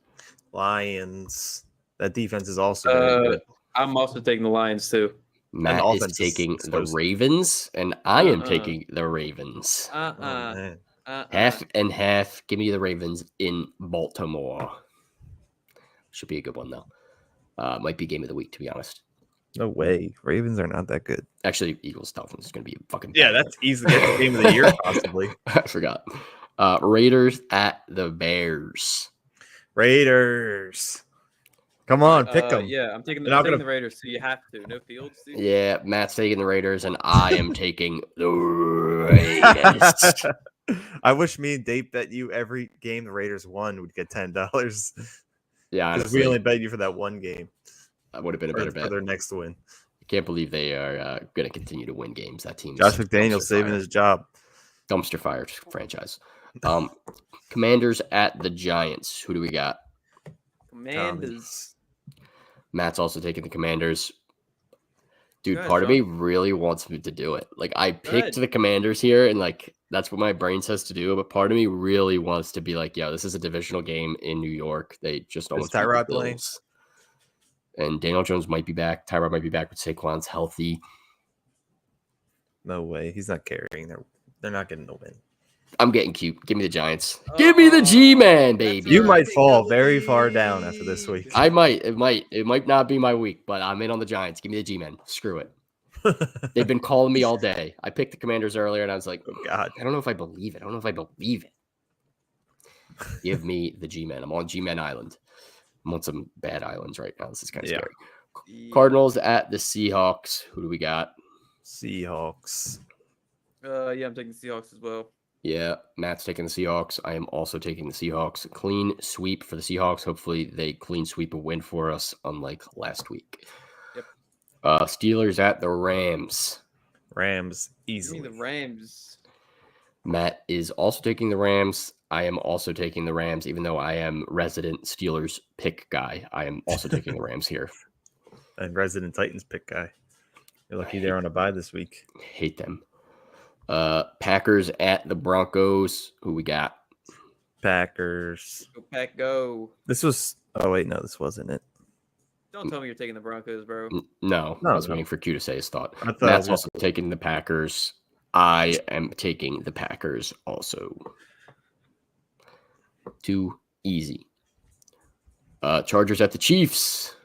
Lions. That defense is also very good. I'm also taking the Lions too. Matt is offense is taking the explosive. Ravens, and I am Uh-uh. taking the Ravens. Oh, man. Half and half. Give me the Ravens in Baltimore. Should be a good one, though. Might be game of the week, to be honest. No way. Ravens are not that good. Actually, Eagles Dolphins is going to be a fucking. Yeah, banger. that's easily the game of the year, possibly. I forgot. Raiders at the Bears. Raiders. Come on, pick them. Yeah, I'm taking They're not the gonna- Raiders, so you have to. No Fields, dude. Yeah, Matt's taking the Raiders, and I am taking the Raiders. I wish me and Dave bet you every game the Raiders won would get $10. Yeah, Because honestly, we only bet you for that one game. that would have been a For, better for bet. their next win. I can't believe they are going to continue to win games. That team. Josh McDaniels saving his job. dumpster fire franchise. Commanders at the Giants. Who do we got? Commanders. Matt's also taking the Commanders. Dude, Go ahead, part of Sean. me really wants me to do it. Like, I picked ahead. the Commanders here, and like that's what my brain says to do. But part of me really wants to be like, yo, this is a divisional game in New York. They just almost beat the Tyrod playing? Bills. And Daniel Jones might be back. Tyrod might be back with Saquon's healthy. No way. He's not carrying. They're not getting the win. I'm getting cute. Give me the Giants. Give me the G-Man, that's baby. You Yeah, I might think fall the very far down after this week. I might. It might not be my week, but I'm in on the Giants. Give me the G-Men. Screw it. They've been calling me all day. I picked the Commanders earlier, and I was like, Oh, God. I don't know if I believe it. Give me the G-Men. I'm on G-Men Island. I'm on some bad islands right now. This is kind of Yeah. scary. Yeah. Cardinals at the Seahawks. Who do we got? Seahawks. Yeah, I'm taking the Seahawks as well. Yeah, Matt's taking the Seahawks. I am also taking the Seahawks. Clean sweep for the Seahawks. Hopefully they clean sweep a win for us, unlike last week. Yep. Steelers at the Rams. Rams Give me easily. the Rams. Matt is also taking the Rams. I am also taking the Rams, even though I am resident Steelers pick guy. I am also taking the Rams here. And resident Titans pick guy. You're lucky they're on a bye this week. Hate them. Packers at the Broncos. Who we got? Packers. Go Pack, go. This was. Oh wait, no, this wasn't it. Don't tell me you're taking the Broncos, bro. No, No, I was no. waiting for Q to say his thought. I thought I Matt's was also taking the Packers. I am taking the Packers also. Too easy. Chargers at the Chiefs.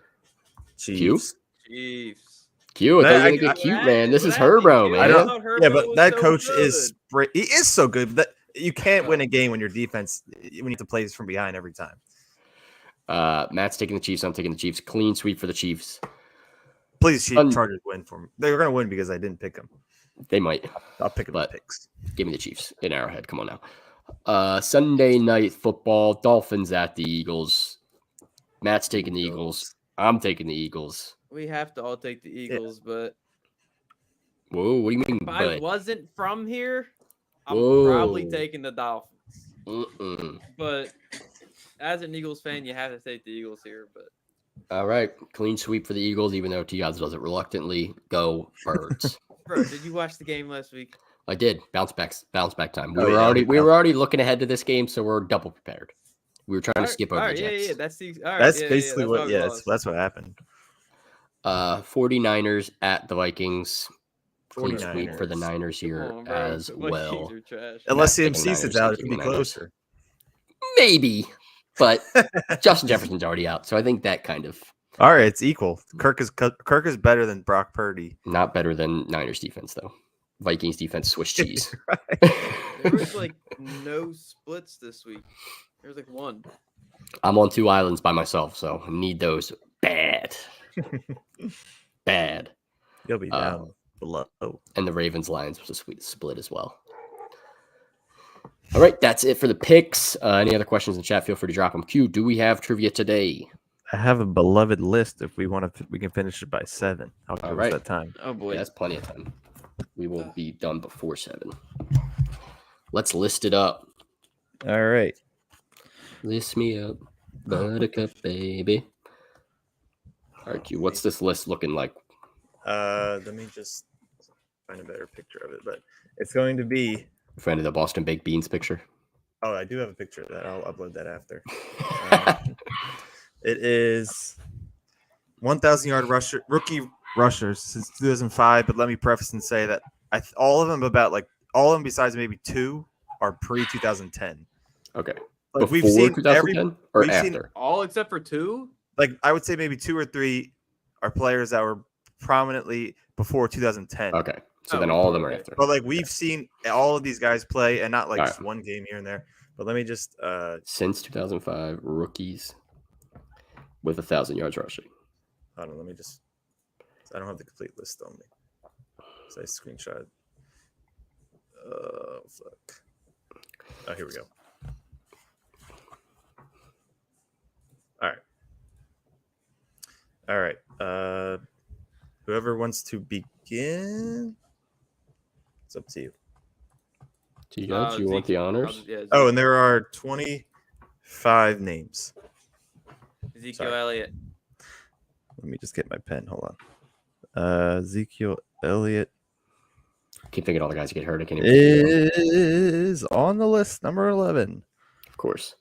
Chiefs. Chiefs. Cute. I thought you were I- gonna get I- cute, man. This What is happened, Herbo, dude? man. I don't. thought Herbo Yeah, but was that so coach good. he is so good. That you can't win a game when your defense when you have to play from behind every time. Matt's taking the Chiefs. I'm taking the Chiefs. Clean sweep for the Chiefs. Please, Chargers win for me. They're going to win because I didn't pick them. They might. I'll pick them But- picks. Give me the Chiefs in Arrowhead. Come on now. Sunday night football. Dolphins at the Eagles. Matt's taking the Eagles. I'm taking the Eagles. We have to all take the Eagles, but Whoa, what do you mean? if I But wasn't from here, I'm Whoa. probably taking the Dolphins. mm-mm. But as an Eagles fan, you have to take the Eagles here. But All right, clean sweep for the Eagles. Even though Tiaz does it reluctantly. Go Birds. bro, did you watch the game last week? I did. Bounce back time. We Oh, were yeah, already we we were already looking ahead to this game, so we're double prepared. We were trying to skip over the Jets. Yeah. That's the. All right, That's yeah, basically that's what. why we Yeah, lost. that's what happened. 49ers at the Vikings. Clean sweep for the 49ers. Niners here Come on, bro. as The Vikings well. are trash. Unless Matt's taking CMC sits Niners, out, I'm it could be taking Niners. closer. Maybe, but Justin Jefferson's already out, so I think that kind of All right, it's equal. Kirk is better than Brock Purdy. not better than Niners defense though. Vikings defense Swiss cheese. There was like no splits this week. There was like one. I'm on 2 islands by myself, so I need those bad. Bad. You'll be down below. And the Ravens Lions was a sweet split as well. All right, that's it for the picks. Any other questions in the chat? Feel free to drop them. Q, do we have trivia today? I have a beloved list. If we want to, we can finish it by 7. I'll give us right. that time. Oh boy. Yeah, that's plenty of time. We will be done before 7. Let's list it up. All right. List me up, buttercup, baby. All right, Q, what's this list looking like? Let me just find a better picture of it. But it's going to be. Friend of the Boston baked beans picture. Oh, I do have a picture of that. I'll upload that after. It is 1,000-yard rookie rushers since 2005. But let me preface and say that all of them besides maybe 2 are pre-2010. Okay. Like Before 2010 or we've seen- after? All except for 2. Like I would say maybe 2 or 3 are players that were prominently before 2010. Okay. So Oh, then all of them are okay. after. But like we've seen all of these guys play, and not like All just one game here and there. But let me just Since 2005, rookies with 1,000 yards rushing. hold on. Let me just. I don't have the complete list on me. So I screenshot. Fuck. Oh, here we go. All right. Whoever wants to begin, it's up to you. Do you want the honors? Oh, and there are 25 names. Ezekiel sorry. Elliott. Let me just get my pen. Hold on. Ezekiel Elliott Keep thinking all the guys who get hurt. I can't even see them. is on the list, number 11. Of course.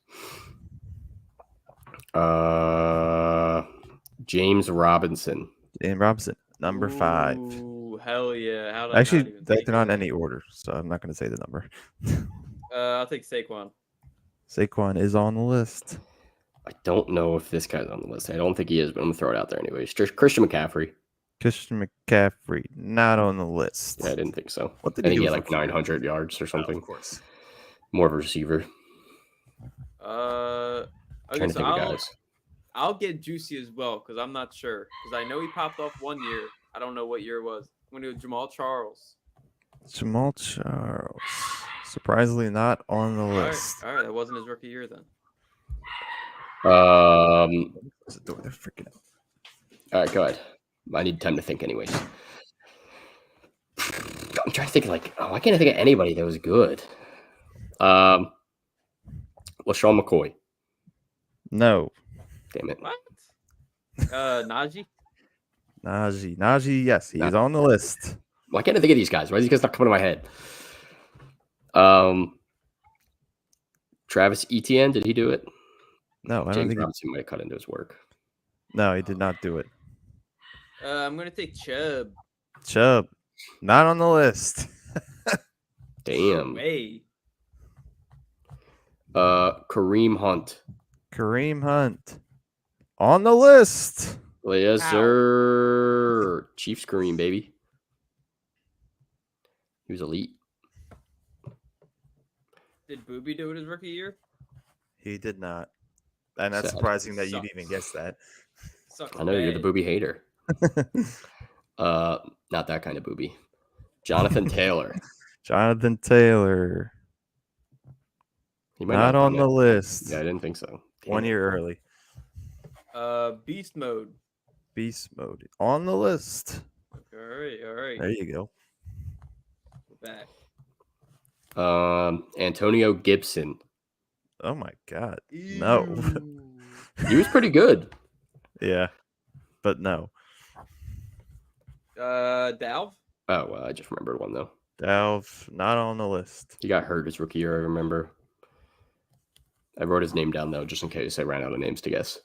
James Robinson. Dan Robinson, number 5. Ooh, hell yeah. How did I Actually, not even think they're of not in that? any order, so I'm not going to say the number. I'll take Saquon. Saquon is on the list. I don't know if this guy's on the list. I don't think he is, but I'm going to throw it out there anyways. Christian McCaffrey. Christian McCaffrey, not on the list. Yeah, I didn't think so. What did I he think he do had for- like 900 yards or Oh, something. of course. More of a receiver. Okay, Trying to so think of guys. I'll get Juicy as well because I'm not sure. Because I know he popped off one year. I don't know what year it was. When he was Jamal Charles. Jamal Charles. Surprisingly not on the list. All right. That wasn't his rookie year then. All Close the door, they're freaking out. right, go ahead. I need time to think anyways. I'm trying to think why can't I think of anybody that was good? LaShawn McCoy. No. Damn it. What? Najee? Najee, yes, he's on the list. Why can't I think of these guys? Why is these guys not coming to my head? Travis Etienne, did he do it? No, I don't James think Robinson might have cut into his work. no, he did not do it. I'm gonna take Chubb. Chubb, not on the list. Damn. Way. Kareem Hunt. Kareem Hunt on the list. Yes, Ow. sir. 4, Chiefs green, baby. He was elite. Did Booby do it his rookie year? He did not. And that's Sad. surprising that Sucks. you'd even guess that. Sucks I know you're the bad. booby hater. Not that kind of booby. Jonathan Taylor. Jonathan Taylor. He might Not have on done the it. list. Yeah, I didn't think so. Damn 1 it. year early. Beast mode. Beast mode. On the list. All right. There you go. We're back. Antonio Gibson. Oh my God. No. He was pretty good. Yeah. But no. Dalv. Oh, I just remembered one though. Dalv, not on the list. He got hurt his rookie year, I remember. I wrote his name down though, just in case I ran out of names to guess.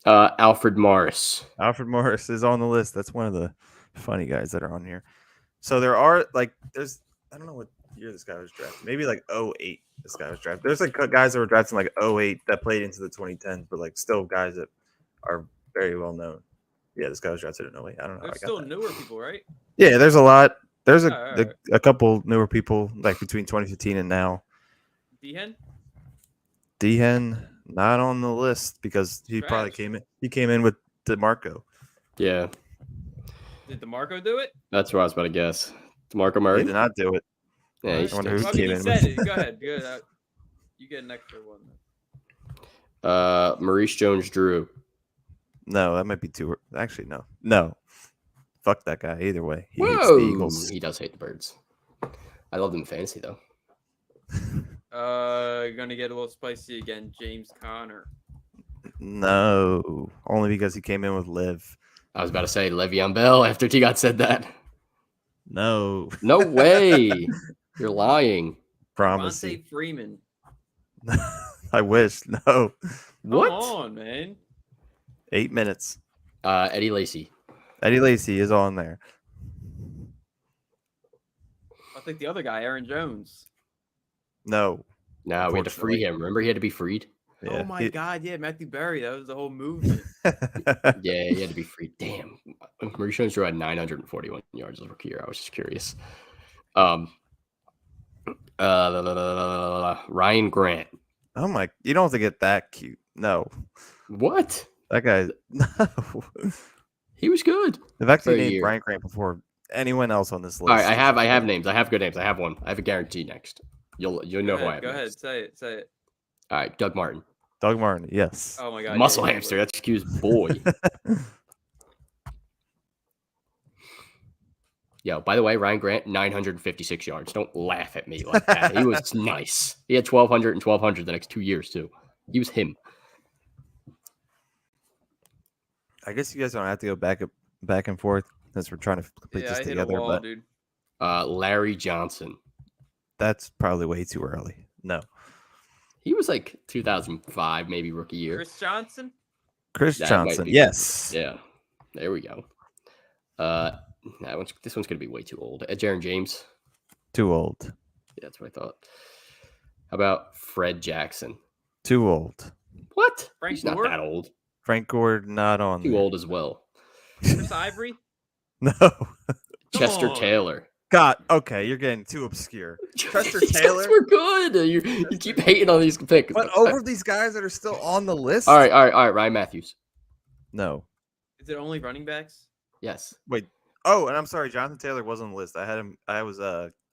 Alfred Morris. Alfred Morris is on the list. That's one of the funny guys that are on here. So there are there's I don't know what year this guy was drafted. Maybe like 08 this guy was drafted. There's like guys that were drafted in like 08 that played into the 2010s, but like still guys that are very well known. Yeah, this guy was drafted in 08. I don't know. There's still newer people, right? Yeah, there's a lot. There's Alright. a couple newer people like between 2015 and now. Dehen. Dehen not on the list because he probably Trash. came in. He came in with DeMarco. Yeah, Did DeMarco do it? that's what I was about to guess. DeMarco He Murray. did not do it. Yeah, he I wonder who stinks. I mean, came he in said with- it. Go ahead. Good. You get an extra one. Then. Maurice Jones-Drew. No, that might be too. Actually, no. Fuck that guy. Either way, he hates the Whoa, Eagles. he does hate the Birds. I love them in fantasy though. Gonna get a little spicy again. James Conner. No, only because he came in with Liv. I was about to say Le'Veon Bell after T got said that. No, No way. You're lying. promise. Devontae Freeman. I wish. No, What? Come on, man. 8 minutes. Eddie Lacy. Eddie Lacy is on there. I'll take the other guy, Aaron Jones. No. No, we had to free Unfortunately. him. Remember, he had to be freed. Yeah, Oh my God, yeah, Matthew Berry. That was the whole movement. Yeah, he had to be freed. Damn. Maurice Jones-Drew had 941 yards as a rookie year. I was just curious. Ryan Grant. Oh my! You don't have to get that cute. No, What? that guy. No. He was good. I've actually For a named year. Brian Grant before anyone else on this list. All right, I have names. I have good names. I have one. I have a guarantee next. You'll know who I have. Go ahead. next. Say it. All right, Doug Martin. Doug Martin. Yes. Oh my God. Muscle yeah, hamster. That's Q's boy. Yo, by the way, Ryan Grant, 956 yards. Don't laugh at me like that. He was nice. He had 1,200 and 1,200 the next 2 years, too. He was him. I guess you guys don't have to go back and forth since we're trying to complete Yeah, this I hit a together. wall, But dude. Larry Johnson. that's probably way too early. No, He was like 2005, maybe rookie year. Chris Johnson. Chris That might Johnson. be- Yes. Yeah, there we go. This one's going to be way too old. Jaron James. Too old. Yeah, that's what I thought. How about Fred Jackson? Too old. What? Frank He's not Gore? that old. Frank Gore not on. Too there. old as well. Chris Ivory. No. Chester on. Taylor. God. Okay, you're getting too obscure. Chester These Taylor? guys were good. You keep hating on these picks. But over these guys that are still on the list. All right. Ryan Matthews. No. Is it only running backs? Yes. Oh, and I'm sorry, Jonathan Taylor was on the list. I had him. I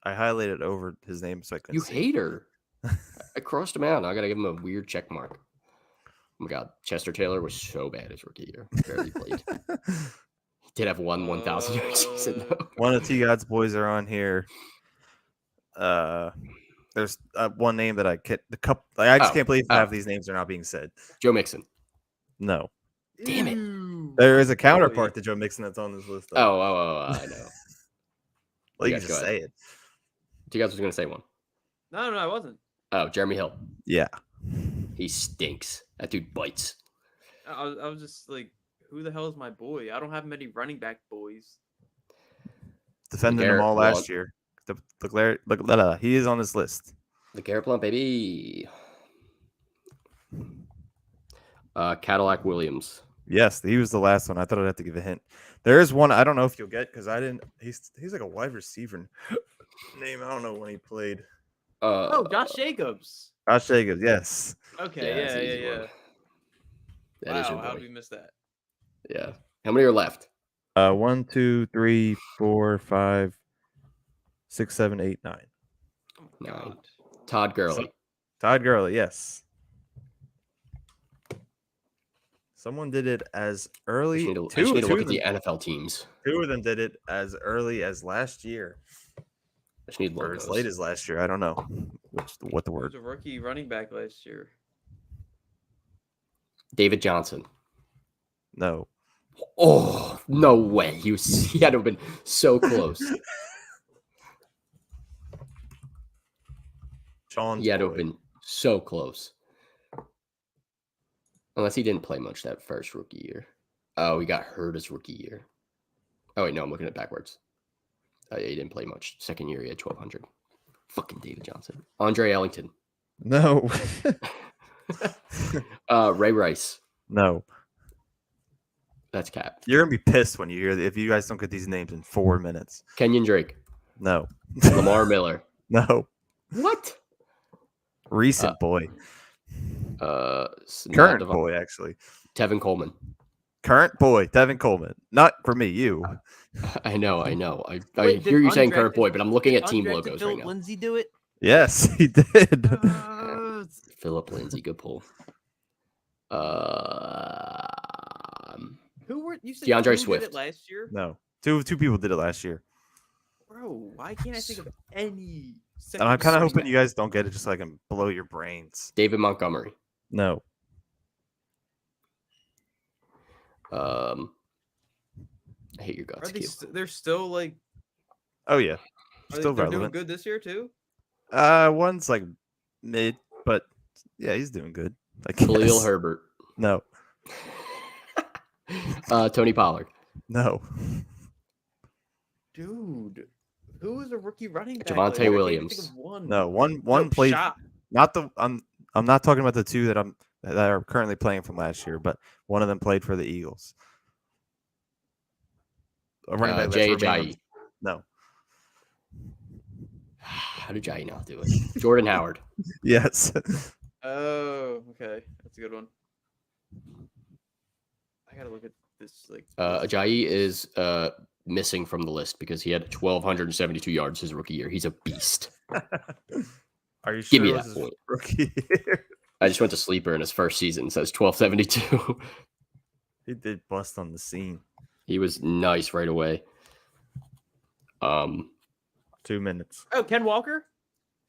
highlighted over his name so I couldn't You see. hater. I crossed him out. Now I got to give him a weird check mark. Oh my God. Chester Taylor was so bad his rookie year. Barely played. He did have 1,000 yard season, though. One of T God's boys are on here. There's one name that I can't. I just can't believe half these names are not being said. Joe Mixon. No, Damn it. Ew. there is a counterpart to Joe Mixon that's on this list. Though. I know. well, you yeah, can go just say it. You guys was going to say one. No, I wasn't. Oh, Jeremy Hill. Yeah, He stinks. That dude bites. I was just like, who the hell is my boy? I don't have many running back boys. defending them LeGarrette all last Blount. year. He is on this list. The Garrett Blunt, baby. Cadillac Williams. Yes, he was the last one. I thought I'd have to give a hint. There is one I don't know if you'll get because I didn't. He's like a wide receiver name. I don't know when he played. Josh Jacobs. Josh Jacobs. Yes. Okay, that's an easy yeah. one. That is your Wow, how boy. did we miss that? Yeah. How many are left? 1, 2, 3, 4, 5, 6, 7, 8, 9. Oh my 9. God. Todd Gurley. Todd Gurley. Yes. Someone did it as I early. just need to look at the NFL teams. Two of them did it as early as last year, I just need or logos. as late as last year. I don't know what the Who word. was a rookie running back last year? David Johnson. No. Oh, no way. He had to have been so close. Sean's He had to boy. have been so close. Unless he didn't play much that first rookie year. Oh, he got hurt his rookie year. Oh, wait, no, I'm looking at backwards. Oh, yeah, he didn't play much. Second year, he had 1,200. Fucking David Johnson. Andre Ellington. No. Ray Rice. No. That's cap. You're gonna be pissed when you hear if you guys don't get these names in 4 minutes. Kenyon Drake. No. Lamar Miller. No. What? Recent boy. Current boy, actually. Tevin Coleman. Current boy, Devin Coleman. Not for me, you. I know. I Wait, hear you saying undrafted- current boy, but I'm looking at team undrafted logos right Philip now. Lindsay do it? Yes, he did. Philip Lindsay, good pull. Who were you said? DeAndre two Swift. did it last year, No. Two people did it last year. bro. Why can't I think of any? And I'm kind of hoping you guys don't get it just so I can blow your brains. David Montgomery. No. I hate your Are guts, they? Q. They're still like. Oh yeah. Are Still they're doing relevant. good this year too. One's like mid, but yeah, he's doing good. I guess. Khalil Herbert. No. Tony Pollard. No. Dude, who was a rookie running back? Javonte last year? I can't even Williams. think of one. No. One played. Shot. Not the. I'm not talking about the two that are currently playing from last year, but one of them played for the Eagles. A running back. Jay that's remained on- Ajayi. No. How did Ajayi not do it? Jordan Howard. Yes. Oh, okay, that's a good one. I gotta look at this. Like, Ajayi is missing from the list because he had 1,272 yards his rookie year. He's a beast. Are you sure Give me it was that his point. rookie year? I just went to Sleeper in his first season. It says 1,272. He did bust on the scene. He was nice right away. 2 minutes. oh, Ken Walker.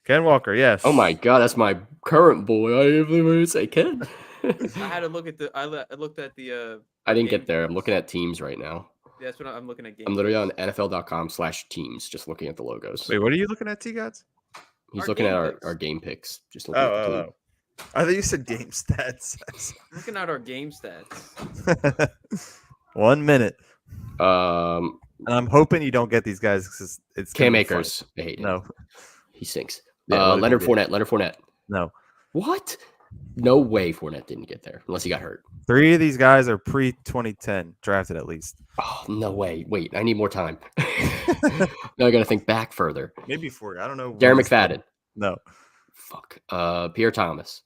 Ken Walker, yes. Oh my God, that's my current boy. I can't believe I say Ken. I had to look at the. I looked at the. I didn't game. get there. I'm looking at teams right now. Yeah, that's what I'm looking at. Games. I'm literally on NFL.com/teams, just looking at the logos. Wait, what are you looking at, T-Gods? He's our looking game at picks. our game picks. Just looking at the team. I thought you said game stats. I'm looking at our game stats. 1 minute. Um, And I'm hoping you don't get these guys because it's Cam gonna be fun. Akers. I hate him. No. He stinks. Yeah, what did Leonard he do? Fournette. Leonard Fournette. No. What? No way Fournette didn't get there unless he got hurt. 3 of these guys are pre-2010 drafted at least. Oh, no way. Wait, I need more time. Now I got to think back further. Maybe 4. I don't know. Darren McFadden. No. Fuck. Pierre Thomas.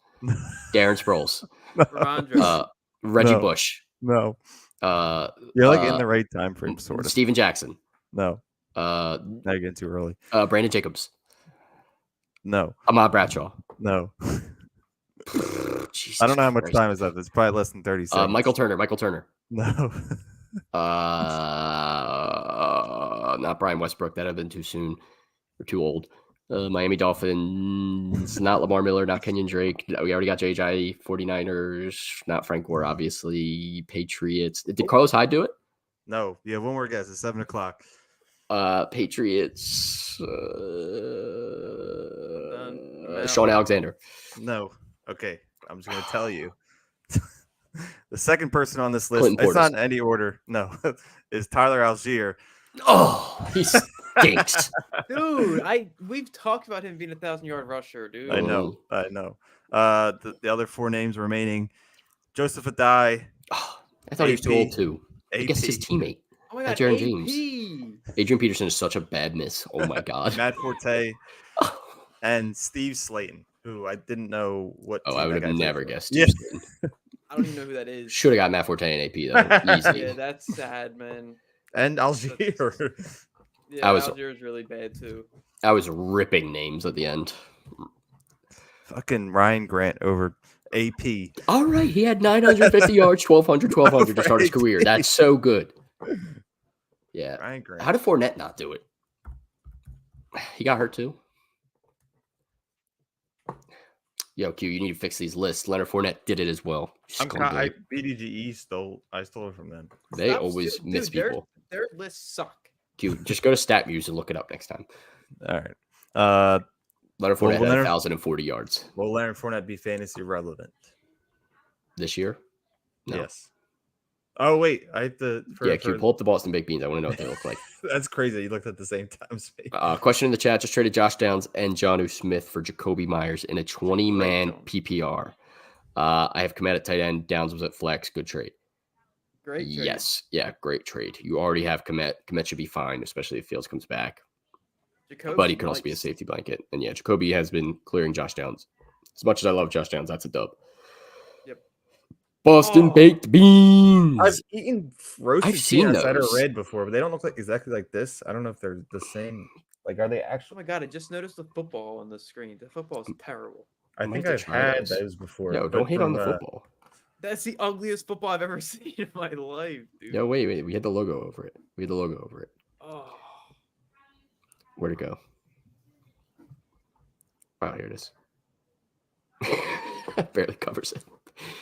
Darren Sproles. Ramondre. Reggie No. Bush. No. Uh, You're like in the right time frame, sort of. Steven Jackson. No. Now Now you're getting too early. Brandon Jacobs. No. Ahmad Bradshaw. No. Jesus I don't know how much Christ. time is left. It's probably less than 30 seconds. Michael Turner. No. Not Brian Westbrook. That'd have been too soon or too old. Miami Dolphins, not Lamar Miller, not Kenyon Drake. We already got JJ 49ers, not Frank Gore, obviously. Patriots. Did Carlos Hyde do it? No. Yeah, one more guess. It's 7 o'clock. Patriots. No. Sean Alexander. No. Okay. I'm just going to tell you. The second person on this list, Clinton it's not Portis. in any order. No. Is Tyler Algier. Oh, he stinks. Dude, we've talked about him being 1,000-yard rusher, dude. I know. The other 4 names remaining: Joseph Adai, Oh, I thought he was too old AP. too. I guess his AP. teammate. Oh my God, Jaron AP. James. Adrian Peterson is such a bad miss. Oh my God. Matt Forte and Steve Slayton, who I didn't know what Oh, team I would that have guy played never for. guessed. Yeah. I don't even know who that is. Should have got Matt Forte and AP though. Easy. Yeah, that's sad, man. And Algier. Yeah, I was- Algier's really bad too. I was ripping names at the end. Fucking Ryan Grant over AP. All right, he had 950 yards, 1,200 to start his Over career. AP. That's so good. Yeah. Ryan Grant. How did Fournette not do it? He got hurt too. Yo, Q, you need to fix these lists. Leonard Fournette did it as well. BDGE I stole it from them. They Stop always dude, miss people. Their lists suck. Q, just go to StatMuse and look it up next time. All right. Leonard Fournette had Leonard- 1,040 yards Will Leonard Fournette be fantasy relevant? this year. No. Yes. Oh wait, I have to. Q, pull up the Boston Baked Beans. I want to know what they look like. That's crazy. You looked at the same time as me. Question in the chat: just traded Josh Downs and Jonnu Smith for Jacoby Myers in a 20-man PPR. I have Komet at tight end. Downs was at flex. Good trade. Great trade. Yes. Yeah, great trade. You already have Komet. Komet should be fine, especially if Fields comes back. Jacoby But he could also be a likes- safety blanket. And yeah, Jacoby has been clearing Josh Downs. As much as I love Josh Downs, that's a dub. Yep. Boston Oh. Baked Beans. I've eaten roasted I've seen peanuts that are those. red before, but they don't look like exactly like this. I don't know if they're the same. Like, are they Oh actually? my God, I just noticed the football on the screen. The football is terrible. I might think have I've to try had those. those before. Yo, but don't hate on from, the football. That's the ugliest football I've ever seen in my life, dude. No, wait. We had the logo over it. Oh. Where'd it go? Oh, here it is. Barely covers it.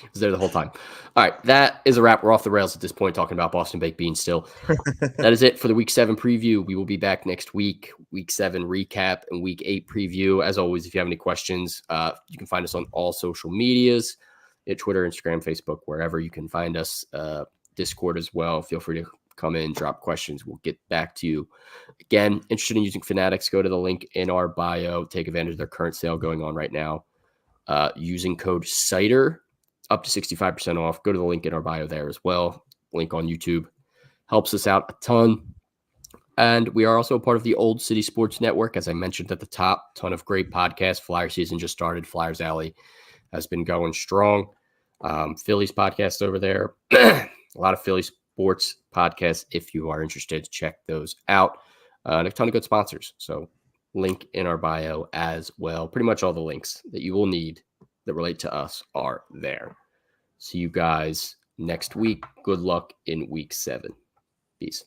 It was there the whole time. All right, that is a wrap. We're off the rails at this point, talking about Boston Baked Beans still. That is it for the Week 7 preview. We will be back next week, Week 7 recap and Week 8 preview. As always, if you have any questions, you can find us on all social medias, Twitter, Instagram, Facebook, wherever you can find us. Discord as well. Feel free to come in, drop questions. We'll get back to you. Again, interested in using Fanatics, go to the link in our bio. Take advantage of their current sale going on right now. Using code CIDER, up to 65% off. Go to the link in our bio there as well. Link on YouTube. Helps us out a ton. And we are also a part of the Old City Sports Network. As I mentioned at the top, ton of great podcasts. Flyer season just started. Flyers Alley has been going strong. Phillies podcast over there. A lot of Philly sports podcasts. If you are interested, check those out. And a ton of good sponsors. So link in our bio as well. Pretty much all the links that you will need that relate to us are there. See you guys next week. Good luck in Week 7. Peace.